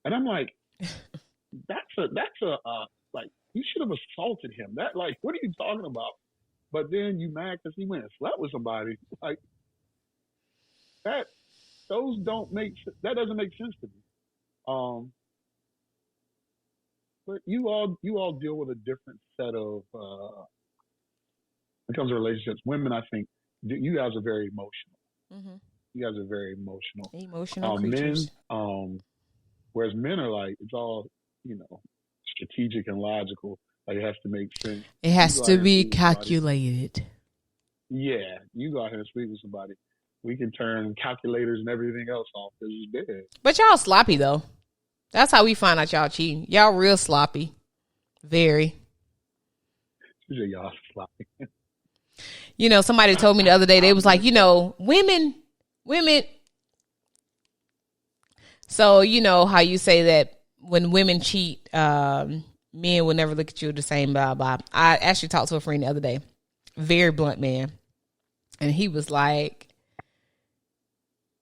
And I'm like, like, you should have assaulted him. That, like, what are you talking about? But then you mad because he went and slept with somebody. Like, that doesn't make sense to me. But you all deal with a different set of when it comes to relationships. Women, I think, you guys are very emotional. Mm-hmm. You guys are very emotional creatures. Men, whereas men are like, it's all, strategic and logical. Like, it has to make sense. It has to be calculated. Yeah, you go out here and speak with somebody. We can turn calculators and everything else off because it's dead. But y'all sloppy though. That's how we find out y'all cheating. Y'all real sloppy. Very. Y'all sloppy. Somebody told me the other day, they was like, women. So, how you say that when women cheat, men will never look at you the same, blah, blah. I actually talked to a friend the other day, very blunt man. And he was like,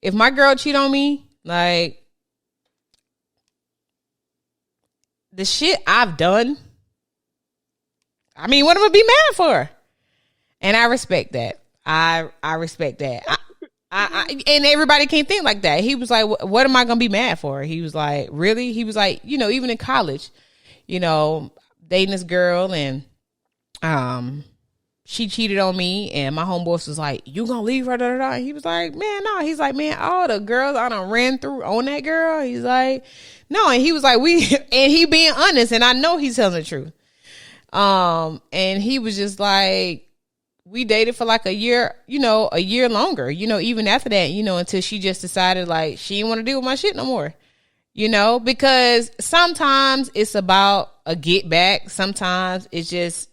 if my girl cheat on me, like, the shit I've done, I mean, what am I gonna be mad for? And I respect that. I respect that. I and everybody can't think like that. He was like, what am I gonna be mad for? He was like, really? He was like, even in college, dating this girl and she cheated on me and my homeboy was like, you gonna leave her? Da, da, da. He was like, man, no. He's like, man, all the girls I done ran through on that girl. He's like, no. And he was like, and he being honest, and I know he's telling the truth. And he was just like, we dated for like a year, a year longer, even after that, until she just decided like she didn't want to deal with my shit no more, because sometimes it's about a get back. Sometimes it's just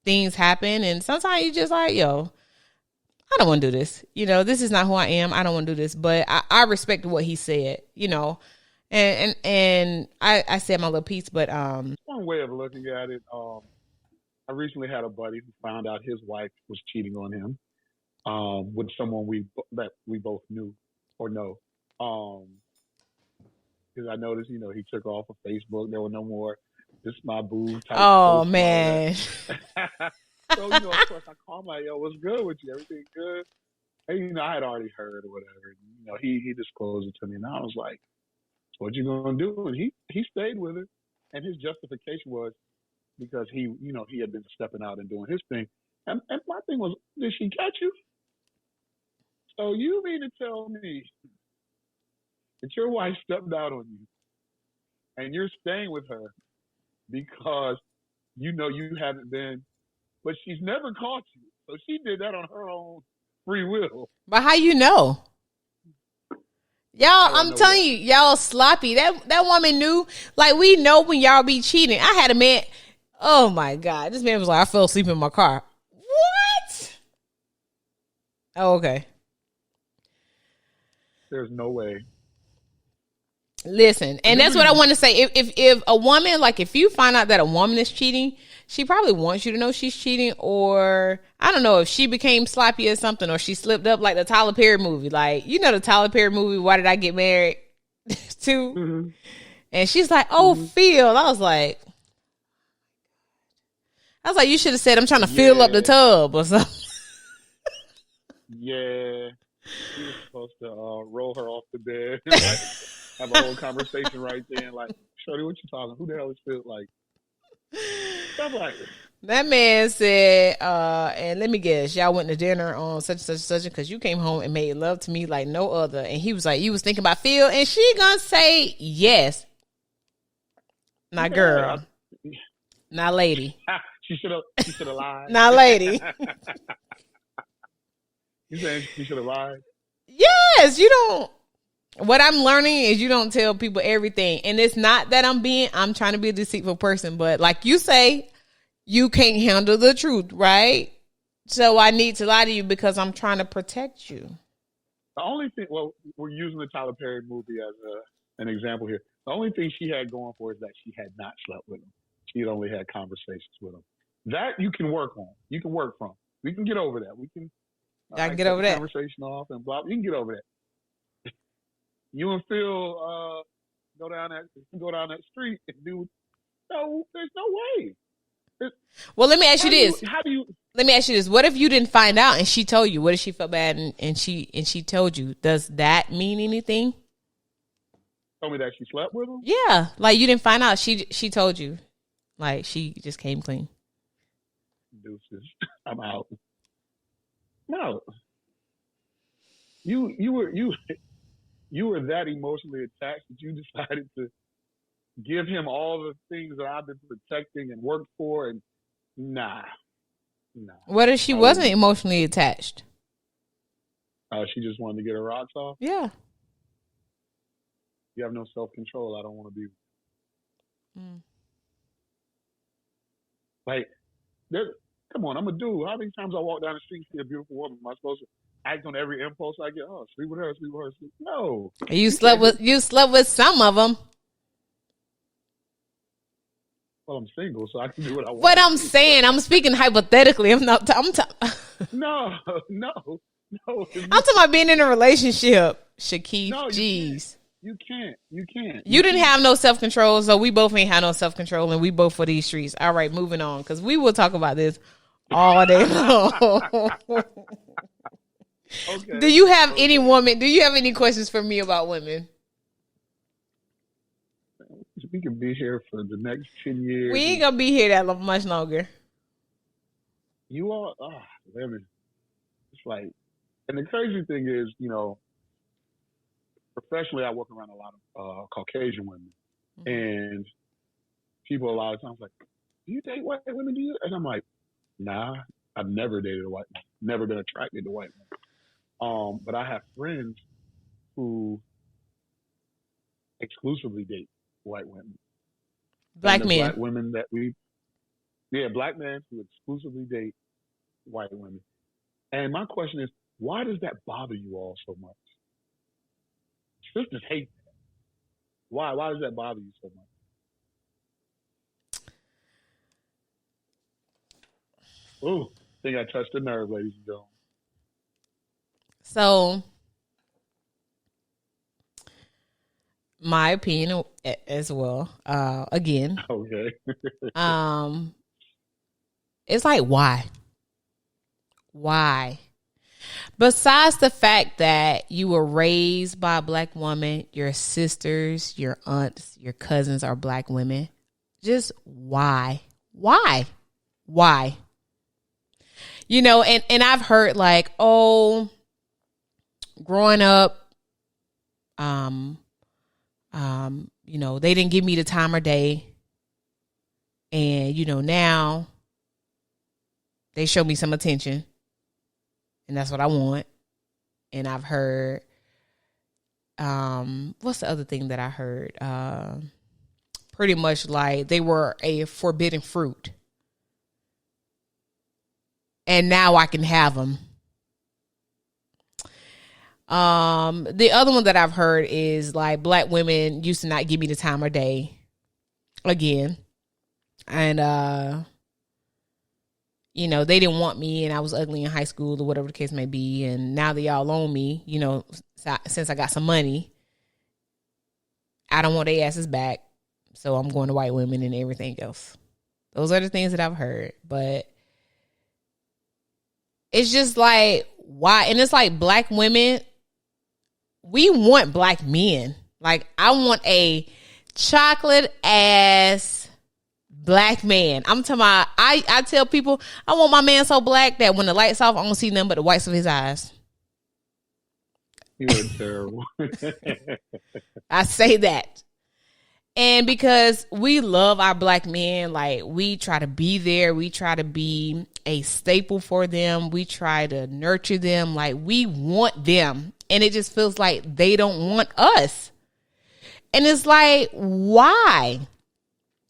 things happen. And sometimes you just like, yo, I don't want to do this. This is not who I am. I don't want to do this. But I respect what he said, and I said my little piece, but one way of looking at it, I recently had a buddy who found out his wife was cheating on him with someone that we both knew or know. Because I noticed, he took off of Facebook. There were no more "this my boo" type. Oh man. So of course, I called him like, "Yo, what's good with you? Everything good?" And I had already heard or whatever. He disclosed it to me, and I was like, "What you gonna do?" And he stayed with her, and his justification was because he had been stepping out and doing his thing. And my thing was, did she catch you? So you mean to tell me that your wife stepped out on you and you're staying with her because you haven't been, but she's never caught you. So she did that on her own free will. But how you know? Y'all, I'm telling you, y'all sloppy. That woman knew. Like, we know when y'all be cheating. I had a man. Oh my God. This man was like, I fell asleep in my car. What? Oh, okay. There's no way. Listen, and that's what I want to say. If a woman, like if you find out that a woman is cheating, she probably wants you to know she's cheating, or I don't know if she became sloppy or something, or she slipped up like the Tyler Perry movie. Like, the Tyler Perry movie, Why Did I Get Married? to? Mm-hmm. And she's like, oh, Phil. I was like, you should have said, I'm trying to fill up the tub or something. Yeah. You were supposed to roll her off the bed. Have a whole conversation right there. Like, Shorty, what you talking? Who the hell is Phil? Like, stuff like that. That man said, and let me guess, y'all went to dinner on such and such and such because you came home and made love to me like no other. And he was like, you was thinking about Phil? And she gonna say yes. Not girl. Not lady. She should have lied. Not lady. You saying she should have lied? Yes, you don't. What I'm learning is you don't tell people everything. And it's not that I'm trying to be a deceitful person, but like you say, you can't handle the truth, right? So I need to lie to you because I'm trying to protect you. The only thing, well, we're using the Tyler Perry movie as an example here. The only thing she had going for is that she had not slept with him. She had only had conversations with him. That you can work on. You can work from. We can get over that. We can. I can get over that. Conversation off and blah. You can get over that. You and Phil go down that street and do. No, there's no way. Well, let me ask you this. How do you? Let me ask you this. What if you didn't find out and she told you? What if she felt bad and she told you? Does that mean anything? Told me that she slept with him? Yeah. Like you didn't find out. She told you. Like she just came clean. Deuces. I'm out. No. You were that emotionally attached that you decided to give him all the things that I've been protecting and worked for, and nah. What if she wasn't emotionally attached? She just wanted to get her rocks off? Yeah. You have no self-control. I don't want to be. Like, come on, I'm a dude. How many times I walk down the street and see a beautiful woman? Am I supposed to act on every impulse I get? Oh, sleep with her. No. You slept with some of them. Well, I'm single, so I can do what I want. What I'm saying, I'm speaking hypothetically. I'm not. No. I'm talking about being in a relationship, Shakeff. No, Jeez. You can't. You didn't have no self-control, so we both ain't had no self-control, and we both for these streets. All right, moving on, because we will talk about this all day long. Okay. Do you have any questions for me about women? We can be here for the next 10 years. We ain't gonna be here that much longer. You are, women. It's like, and the crazy thing is, professionally, I work around a lot of Caucasian women, and people a lot of times like, "Do you date white women? Do you?" And I'm like, "Nah, I've never dated a white woman. Never been attracted to white women. But I have friends who exclusively date white women. Black and the men. black women that black men who exclusively date white women. And my question is, why does that bother you all so much? Sisters hate that. Why? Why does that bother you so much? Ooh, I think I touched the nerve, ladies and gentlemen. So, my opinion as well. Again, okay. It's like why? Besides the fact that you were raised by a black woman, your sisters, your aunts, your cousins are black women, just why? You know, and I've heard like, oh, growing up, you know, they didn't give me the time of day. And, you know, now they show me some attention. And that's what I want. And I've heard, what's the other thing that I heard? Pretty much like they were a forbidden fruit. And now I can have them. The other one that I've heard is like black women used to not give me the time of day again. And, you know, they didn't want me and I was ugly in high school or whatever the case may be. And now they all own me, you know, since I got some money, I don't want their asses back. So I'm going to white women and everything else. Those are the things that I've heard, but it's just like, why? And it's like black women, we want black men. Like I want a chocolate ass black man. I'm talking about, I tell people, I want my man so black that when the lights off, I don't see nothing but the whites of his eyes. You are terrible. I say that. And because we love our black men, like we try to be there. We try to be a staple for them. We try to nurture them. Like we want them. And it just feels like they don't want us. And it's like, why?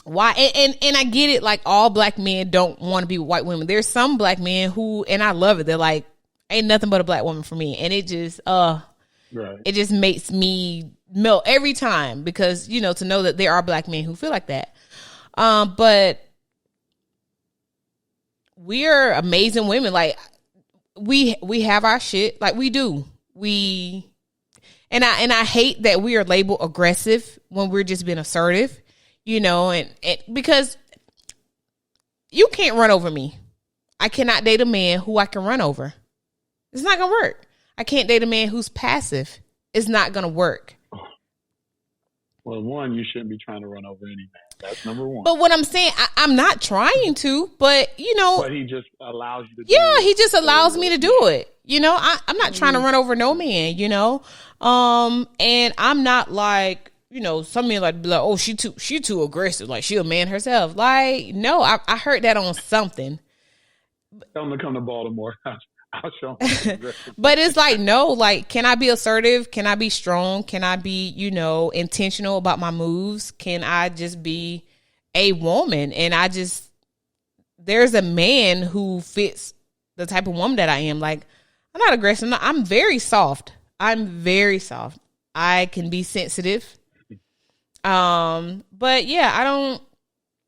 Why? And I get it. Like all black men don't want to be with white women. There's some black men who, and I love it. They're like, ain't nothing but a black woman for me. And it just, right. It just makes me melt every time because, you know, to know that there are black men who feel like that. But we are amazing women. Like we have our shit. Like we do. And I hate that we are labeled aggressive when we're just being assertive, you know, and because you can't run over me. I cannot date a man who I can run over. It's not going to work. I can't date a man who's passive. It's not going to work. Well, one, you shouldn't be trying to run over any man. That's number one. But what I'm saying, I'm not trying to, but, you know. But he just allows you to do it. Yeah, it. he just allows me to do it. You know, I'm not trying to run over no man, you know. And I'm not like, you know, some men like, oh, she too aggressive. Like, she a man herself. Like, no, I heard that on something. Tell him to come to Baltimore. I'll show him. But it's like, no, like, can I be assertive? Can I be strong? Can I be, you know, intentional about my moves? Can I just be a woman? And there's a man who fits the type of woman that I am. Like, I'm not aggressive. I'm very soft. I can be sensitive. But yeah,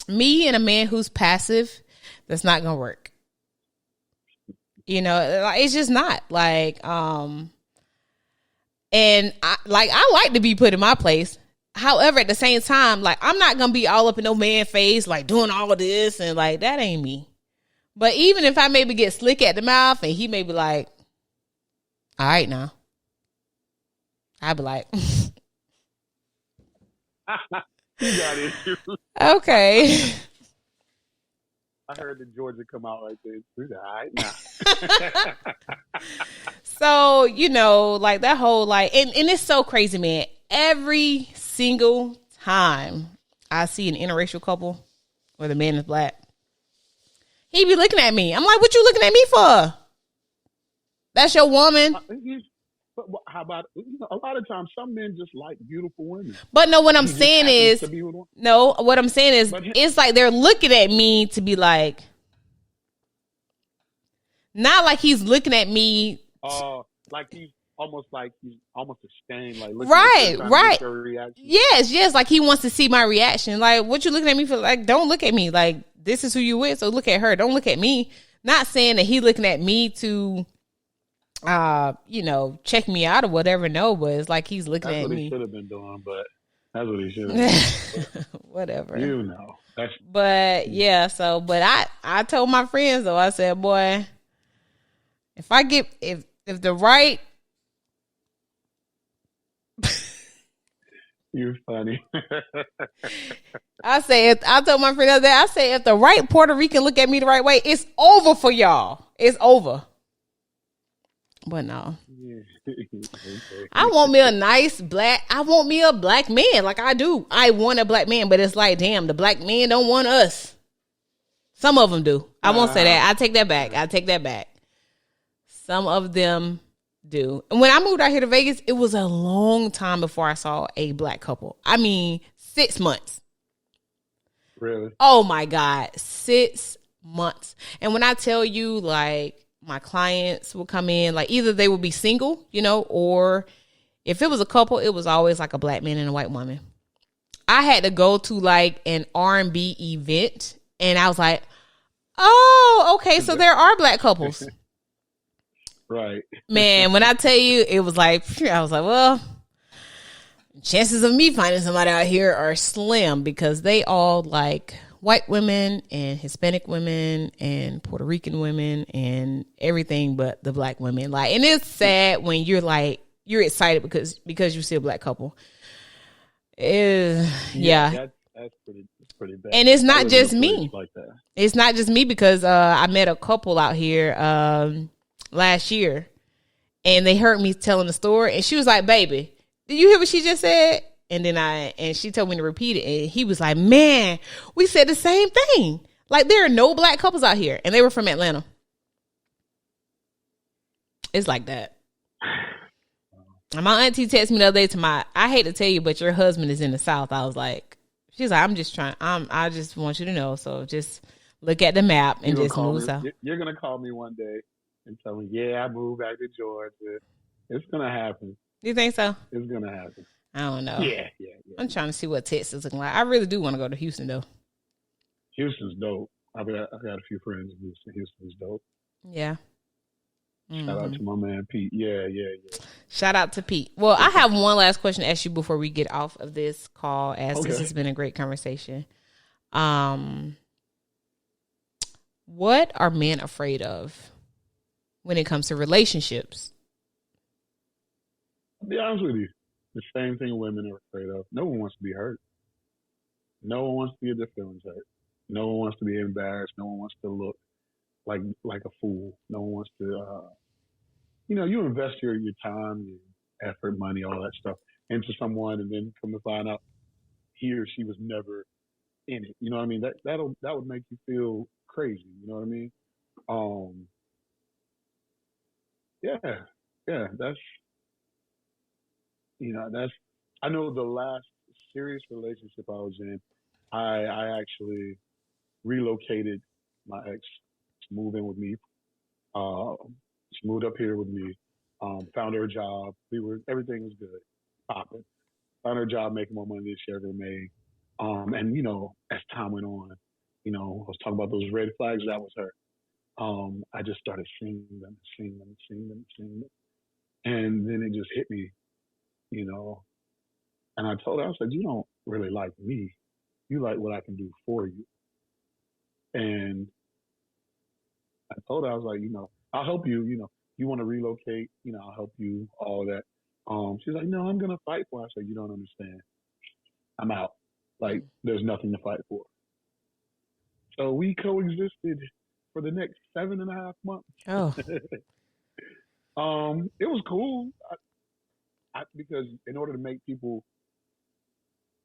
me and a man who's passive, that's not going to work. You know, it's just not like, and I like to be put in my place. However, at the same time, like, I'm not going to be all up in no man face, like doing all of this and like, that ain't me. But even if I maybe get slick at the mouth and he may be like, all right now, I'd be like, you got issues. Okay. I heard the Georgia come out like this. All right now. So, you know, like that whole, like, and it's so crazy, man. Every single time I see an interracial couple where the man is black, He be looking at me. I'm like, what you looking at me for? That's your woman. But how about, a lot of times some men just like beautiful women. But no, what I'm saying is, it's like they're looking at me to be like, not like he's looking at me. Like he's almost a stain, like looking right. at your reaction. Yes, like he wants to see my reaction. Like, what you looking at me for? Like, don't look at me. Like, this is who you with, so look at her. Don't look at me. Not saying that he looking at me to check me out or whatever. No, but it's like he's looking at me. That's what he should have been doing, but that's what he should have been doing. Whatever. But I told my friends though, I said, boy, if I get if the right You're funny. I told my friend that, I say, if the right Puerto Rican look at me the right way, it's over for y'all. It's over. But no. I want me a black man. Like I do. I want a black man, but it's like, damn, the black men don't want us. Some of them do. I won't say that. I take that back. Some of them do. And when I moved out here to Vegas, it was a long time before I saw a black couple. I mean, 6 months. Really? Oh my God. 6 months. And when I tell you, like, my clients will come in, like either they will be single, or if it was a couple, it was always like a black man and a white woman. I had to go to like an R&B event and I was like, oh, okay, so there are black couples. Right. Man, when I tell you, it was like, I was like, well, chances of me finding somebody out here are slim because they all like white women and Hispanic women and Puerto Rican women and everything but the black women. Like, and it's sad when you're like, you're excited because you see a black couple. That's pretty bad. And it's not just me. Like that. It's not just me because I met a couple out here last year and they heard me telling the story and she was like, baby, did you hear what she just said? And then she told me to repeat it. And he was like, man, we said the same thing. Like, there are no black couples out here. And they were from Atlanta. It's like that. And my auntie texted me the other day I hate to tell you, but your husband is in the South. I was like, she's like, I just want you to know. So just look at the map and just move south. You're going to call me one day and tell me, yeah, I moved back to Georgia. It's going to happen. You think so? It's going to happen. I don't know. Yeah. I'm trying to see what Texas is looking like. I really do want to go to Houston, though. Houston's dope. I've got a few friends in Houston. Houston's dope. Yeah. Mm-hmm. Shout out to my man, Pete. Yeah. Shout out to Pete. Well, I have one last question to ask you before we get off of this call, as this has been a great conversation. What are men afraid of when it comes to relationships? I'll be honest with you. The same thing women are afraid of. No one wants to be hurt. No one wants to get their feelings hurt. No one wants to be embarrassed. No one wants to look like a fool. No one wants to, you invest your time, your effort, money, all that stuff into someone, and then come to find out he or she was never in it. You know what I mean? That would make you feel crazy. You know what I mean? I know the last serious relationship I was in, I actually relocated my ex to move in with me. She moved up here with me, found her a job. Everything was good, popping. Found her a job, making more money than she ever made. And as time went on, I was talking about those red flags, that was her. I just started seeing them. And then it just hit me, and I told her, I said, you don't really like me. You like what I can do for you. And I told her, I was like, I'll help you, you want to relocate, I'll help you, all that. She's like, no, I'm going to fight for it. I said, you don't understand. I'm out. Like, there's nothing to fight for. So we coexisted for the next 7.5 months. Oh. It was cool. Because in order to make people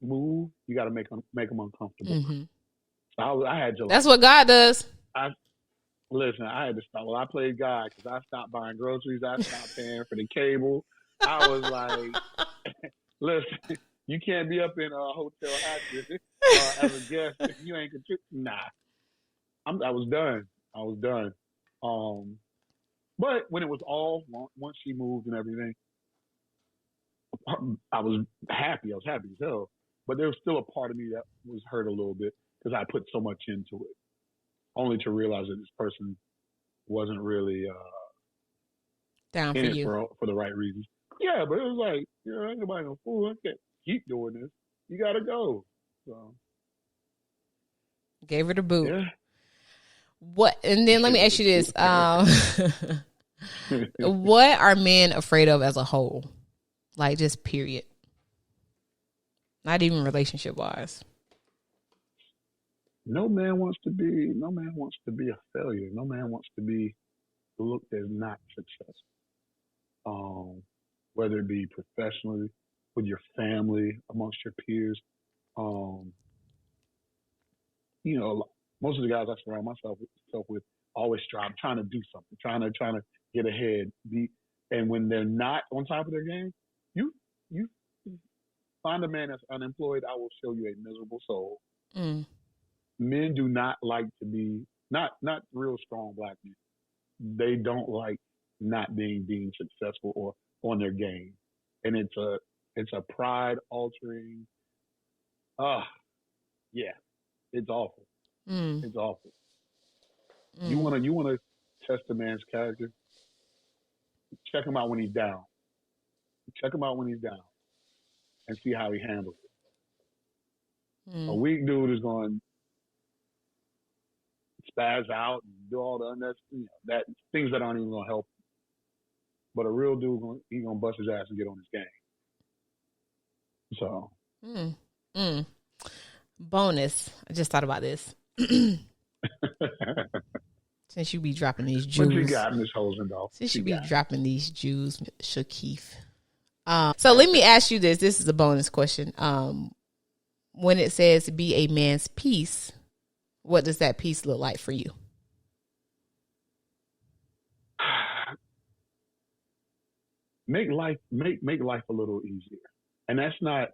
move, you got to make them uncomfortable. Mm-hmm. So I had to. That's what God does. Listen, I had to stop. Well, I played God because I stopped buying groceries. I stopped paying for the cable. I was like, listen, you can't be up in a hotel actress as a guest if you ain't contributing. Nah, I was done. I was done. But when it was all, once she moved and everything, I was happy. I was happy as hell. But there was still a part of me that was hurt a little bit because I put so much into it, only to realize that this person wasn't really down in for it you for the right reasons. Yeah, but it was like, ain't nobody no fool. I can't keep doing this. You gotta go. So gave her the boot. yeah. What? And then let me ask you this: what are men afraid of as a whole? Like, just period. Not even relationship wise. No man wants to be a failure. No man wants to be looked as not successful. Whether it be professionally, with your family, amongst your peers. Most of the guys I surround myself with always strive, trying to do something, trying to get ahead. And when they're not on top of their game, you find a man that's unemployed, I will show you a miserable soul. Mm. Men do not like to be not real strong black men. They don't like not being deemed successful or on their game, and it's a pride altering. Yeah, it's awful. Mm. It's awful. Mm. You wanna test a man's character. Check him out when he's down. Check him out when he's down, and see how he handles it. Mm. A weak dude is going to spaz out and do all the that things that aren't even going to help him. But a real dude, he's going to bust his ass and get on his game. So. Bonus. I just thought about this. Since you be dropping these Jews. What you got, Miss Hosendorf? Since you be dropping these Jews, Shakeff. So let me ask you this. This is a bonus question. When it says be a man's peace, what does that peace look like for you? Make life a little easier. And that's not,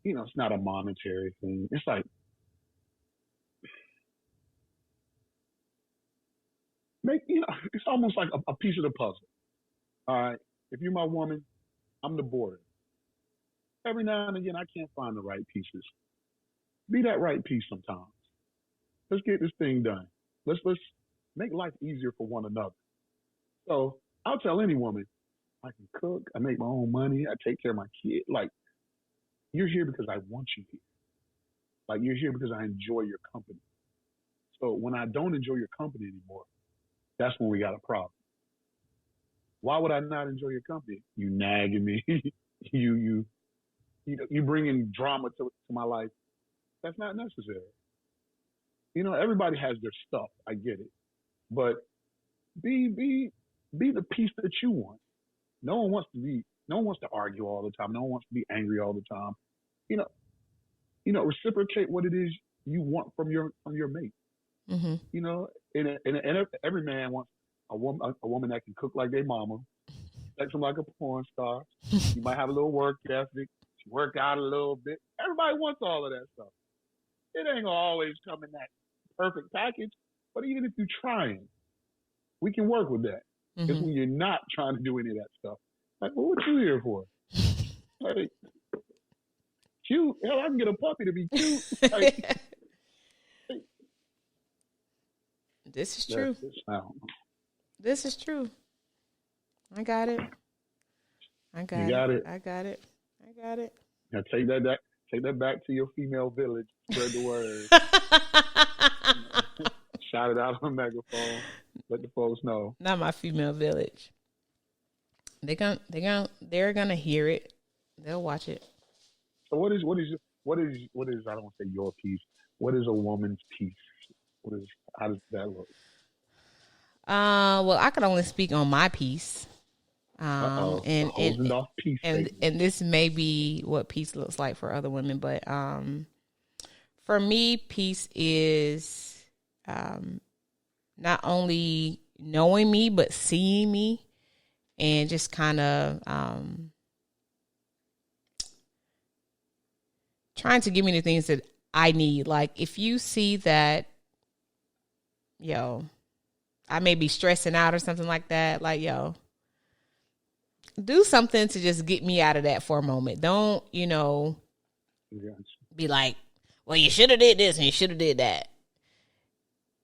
it's not a monetary thing. It's like, it's almost like a piece of the puzzle. All right. If you're my woman, I'm the border. Every now and again, I can't find the right pieces. Be that right piece sometimes. Let's get this thing done. Let's make life easier for one another. So I'll tell any woman, I can cook, I make my own money, I take care of my kid. Like, you're here because I want you here. Like, you're here because I enjoy your company. So when I don't enjoy your company anymore, that's when we got a problem. Why would I not enjoy your company? You nagging me. you bringing drama to my life. That's not necessary. Everybody has their stuff. I get it, but be the peace that you want. No one wants to argue all the time. No one wants to be angry all the time. Reciprocate what it is you want from your mate. Mm-hmm. And every man wants a woman that can cook like their mama, sex them like a porn star. You might have a little work ethic, work out a little bit. Everybody wants all of that stuff. It ain't gonna always come in that perfect package, but even if you're trying, we can work with that. Mm-hmm. It's when you're not trying to do any of that stuff. Like, well, what you here for? Like, cute? Hell, I can get a puppy to be cute. Like, this is true. This is true. I got it. I got it. Now take that back to your female village. Spread the word. Shout it out on the megaphone. Let the folks know. Not my female village. They're gonna hear it. They'll watch it. So what is I don't want to say your piece. What is a woman's piece? How does that look? Well, I can only speak on my piece. And this may be what peace looks like for other women, but for me, peace is not only knowing me, but seeing me and just kind of trying to give me the things that I need. Like, if you see that, I may be stressing out or something like that, like, do something to just get me out of that for a moment. Don't, be like, well, you should have did this and you should have did that.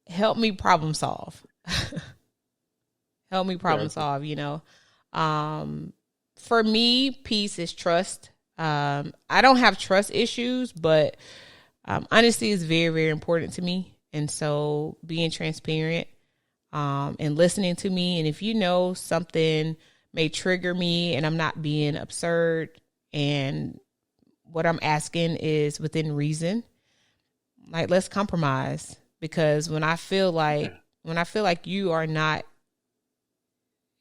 Help me problem solve. Help me problem solve, For me, peace is trust. I don't have trust issues, but honesty is very, very important to me. And so being transparent and listening to me. And if you know something may trigger me and I'm not being absurd and what I'm asking is within reason, like, let's compromise. Because when I feel like you are not,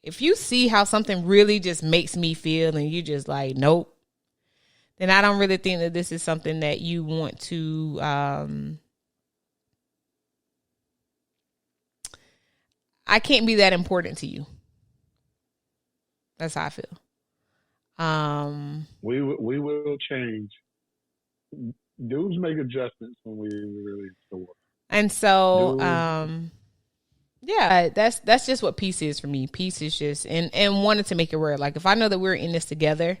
if you see how something really just makes me feel and you just like, nope, then I don't really think that this is something that you want to, I can't be that important to you. That's how I feel. We will change. Dudes make adjustments when we really store. And so, that's just what peace is for me. Peace is just, and wanted to make it work. Like, if I know that we're in this together,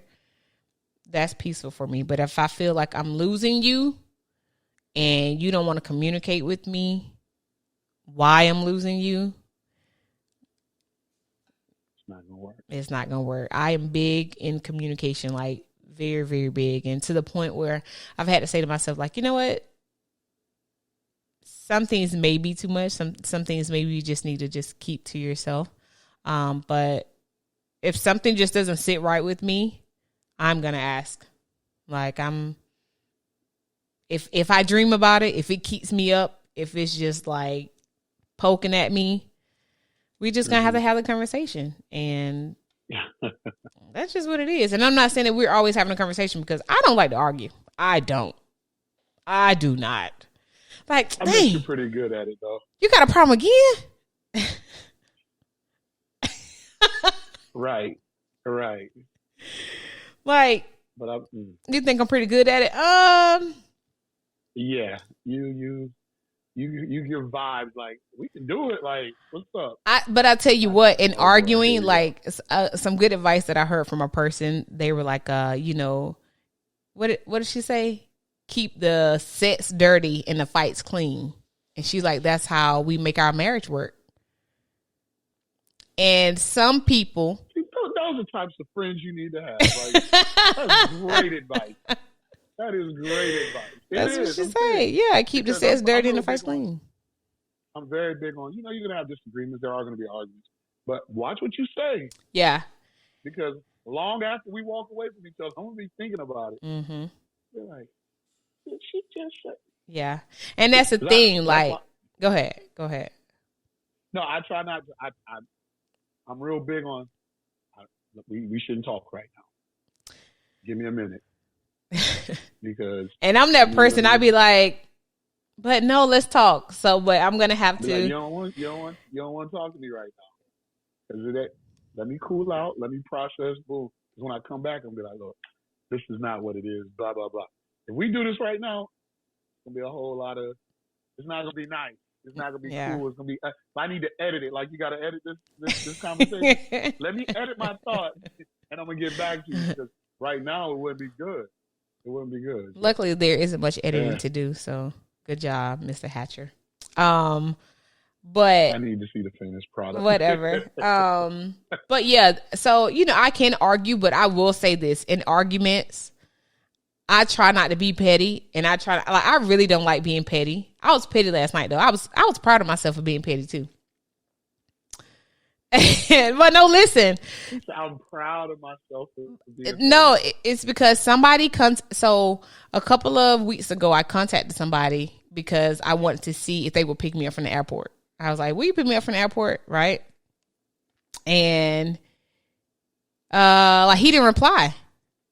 that's peaceful for me. But if I feel like I'm losing you and you don't want to communicate with me why I'm losing you, it's not going to work. It's not going to work. I am big in communication, like very, very big. And to the point where I've had to say to myself, like, you know what? Some things may be too much. Some things maybe you just need to just keep to yourself. But if something just doesn't sit right with me, I'm going to ask. Like, if I dream about it, if it keeps me up, if it's just like poking at me, we just going to have a conversation. And that's just what it is. And I'm not saying that we're always having a conversation, because I don't like to argue. I do not. Like, I bet you're pretty good at it, though. You got a problem again? Right. Like, but you think I'm pretty good at it? Yeah. You give vibes like, we can do it. Like, what's up? But I tell you what, in arguing, like, some good advice that I heard from a person, they were like, what did she say? Keep the sets dirty and the fights clean. And she's like, that's how we make our marriage work. And some people, those are types of friends you need to have. Like, that's great advice. That is great advice. That's what she say. Yeah, keep the sets dirty and the fights clean. I'm very big on, you're going to have disagreements. There are going to be arguments. But watch what you say. Yeah. Because long after we walk away from each other, I'm going to be thinking about it. Mm-hmm. You're like, did she just say? Yeah. And that's the thing. Go ahead. No, I try not to. I'm real big on, we shouldn't talk right now. Give me a minute. Because. And I'm that person, I'd be like, but no, let's talk. So, but I'm going to have to. Like, you don't want to talk to me right now. Because let me cool out. Let me process. Boom. Because when I come back, I'm going to be like, look, this is not what it is. Blah, blah, blah. If we do this right now, it's going to be a whole lot of, it's not going to be nice. It's not going to be cool. It's going to be, if I need to edit it, like, you got to edit this conversation. Let me edit my thoughts, and I'm going to get back to you. Because right now, it wouldn't be good. It wouldn't be good. Luckily, there isn't much editing to do. So good job, Mr. Hatcher. But I need to see the finished product. Whatever. But yeah, so, I can argue, but I will say this. In arguments, I try not to be petty, and I really don't like being petty. I was petty last night, though. I was proud of myself for being petty too. But no, listen. I'm proud of myself for being petty. No, it's because somebody so a couple of weeks ago, I contacted somebody because I wanted to see if they would pick me up from the airport. I was like, will you pick me up from the airport? Right. And he didn't reply.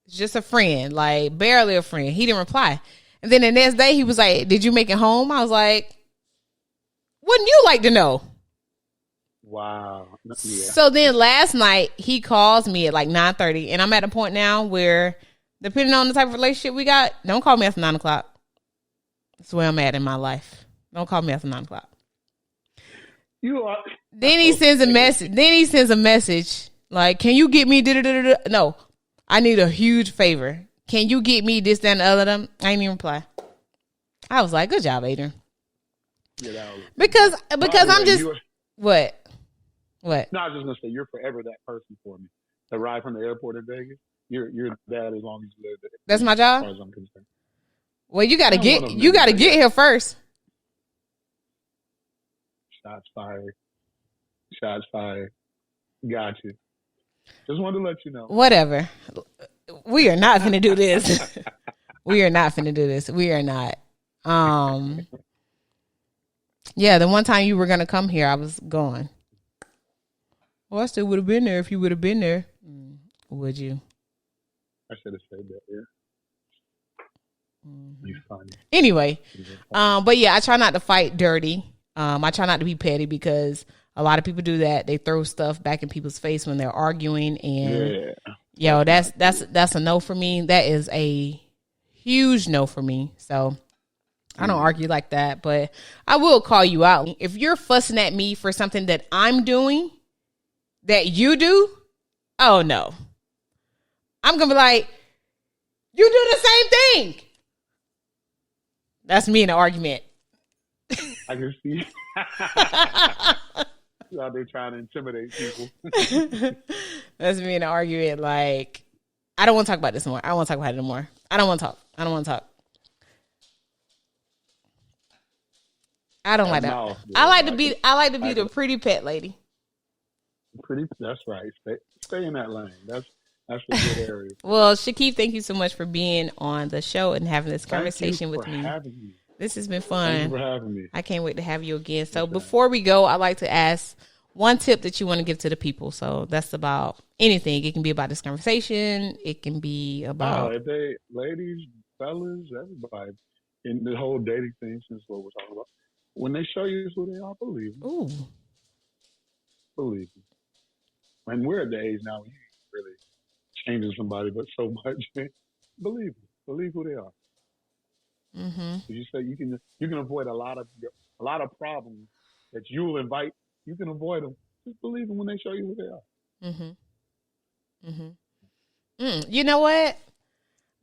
Just a friend, like barely a friend. He didn't reply. And then the next day he was like, did you make it home? I was like, wouldn't you like to know? Wow. Yeah. So then last night he calls me at like 9:30, and I'm at a point now where, depending on the type of relationship we got, don't call me after 9 o'clock. That's where I'm at in my life. Don't call me after 9 o'clock. You are. Then he sends a message. Like, can you get me? No, I need a huge favor. Can you get me this, that, and the other? I ain't even reply. I was like, good job, Adrian. Yeah, because I'm just what. No, I was just gonna say you're forever that person for me. The ride from the airport in Vegas, you're that as long as you live there. That's my job. As far as I'm concerned. Well, you gotta get here first. Shots fired. Got you. Just wanted to let you know. Whatever. We are not finna do this. We are not. Yeah, the one time you were gonna come here, I was gone. Well, I still would have been there if you would have been there. Would you? I should have said that. Yeah. You're funny. Anyway, but yeah, I try not to fight dirty. I try not to be petty because a lot of people do that. They throw stuff back in people's face when they're arguing, and that's a no for me. That is a huge no for me. So I don't argue like that, but I will call you out if you're fussing at me for something that I'm doing that you do. Oh no, I'm gonna be like, you do the same thing. That's me in an argument. I can see. Out there trying to intimidate people. That's me in an argument. Like, I don't want to talk about this more. I don't want to talk about it anymore. I don't want to talk. I don't like that. I like to be the pretty pet lady. That's right. Stay in that lane. That's a good area. Well, Shakeff, thank you so much for being on the show and having this conversation with me. Having me. This has been fun. Thank you for having me. I can't wait to have you again. So before we go, I'd like to ask one tip that you want to give to the people. So that's about anything. It can be about this conversation. It can be about ladies, fellas, everybody, in the whole dating thing, since what we're talking about. When they show you who they are, believe them. Ooh. Believe them. And we're at the age now when you ain't really changing somebody, but so much. Believe them. Believe who they are. Mm-hmm. You say you can avoid a lot of problems that you'll invite. You can avoid them. Just believe them when they show you who they are. Mm-hmm. Mm-hmm. You know what?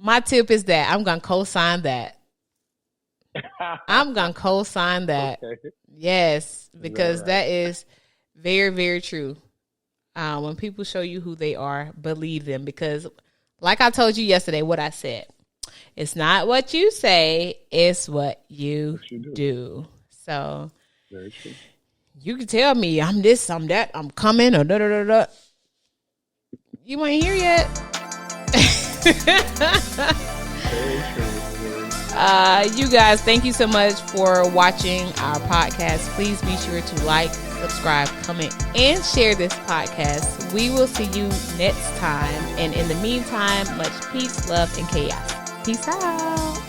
My tip is that I'm gonna co-sign that. I'm gonna co-sign that. Okay. Yes, because that is very, very true. When people show you who they are, believe them. Because, like I told you yesterday, what I said. It's not what you say, it's what you do. So, very true. You can tell me I'm this, I'm that, I'm coming, or da-da-da-da. You ain't here yet. Very true. You guys, thank you so much for watching our podcast. Please be sure to like, subscribe, comment, and share this podcast. We will see you next time. And in the meantime, much peace, love, and chaos. Peace out.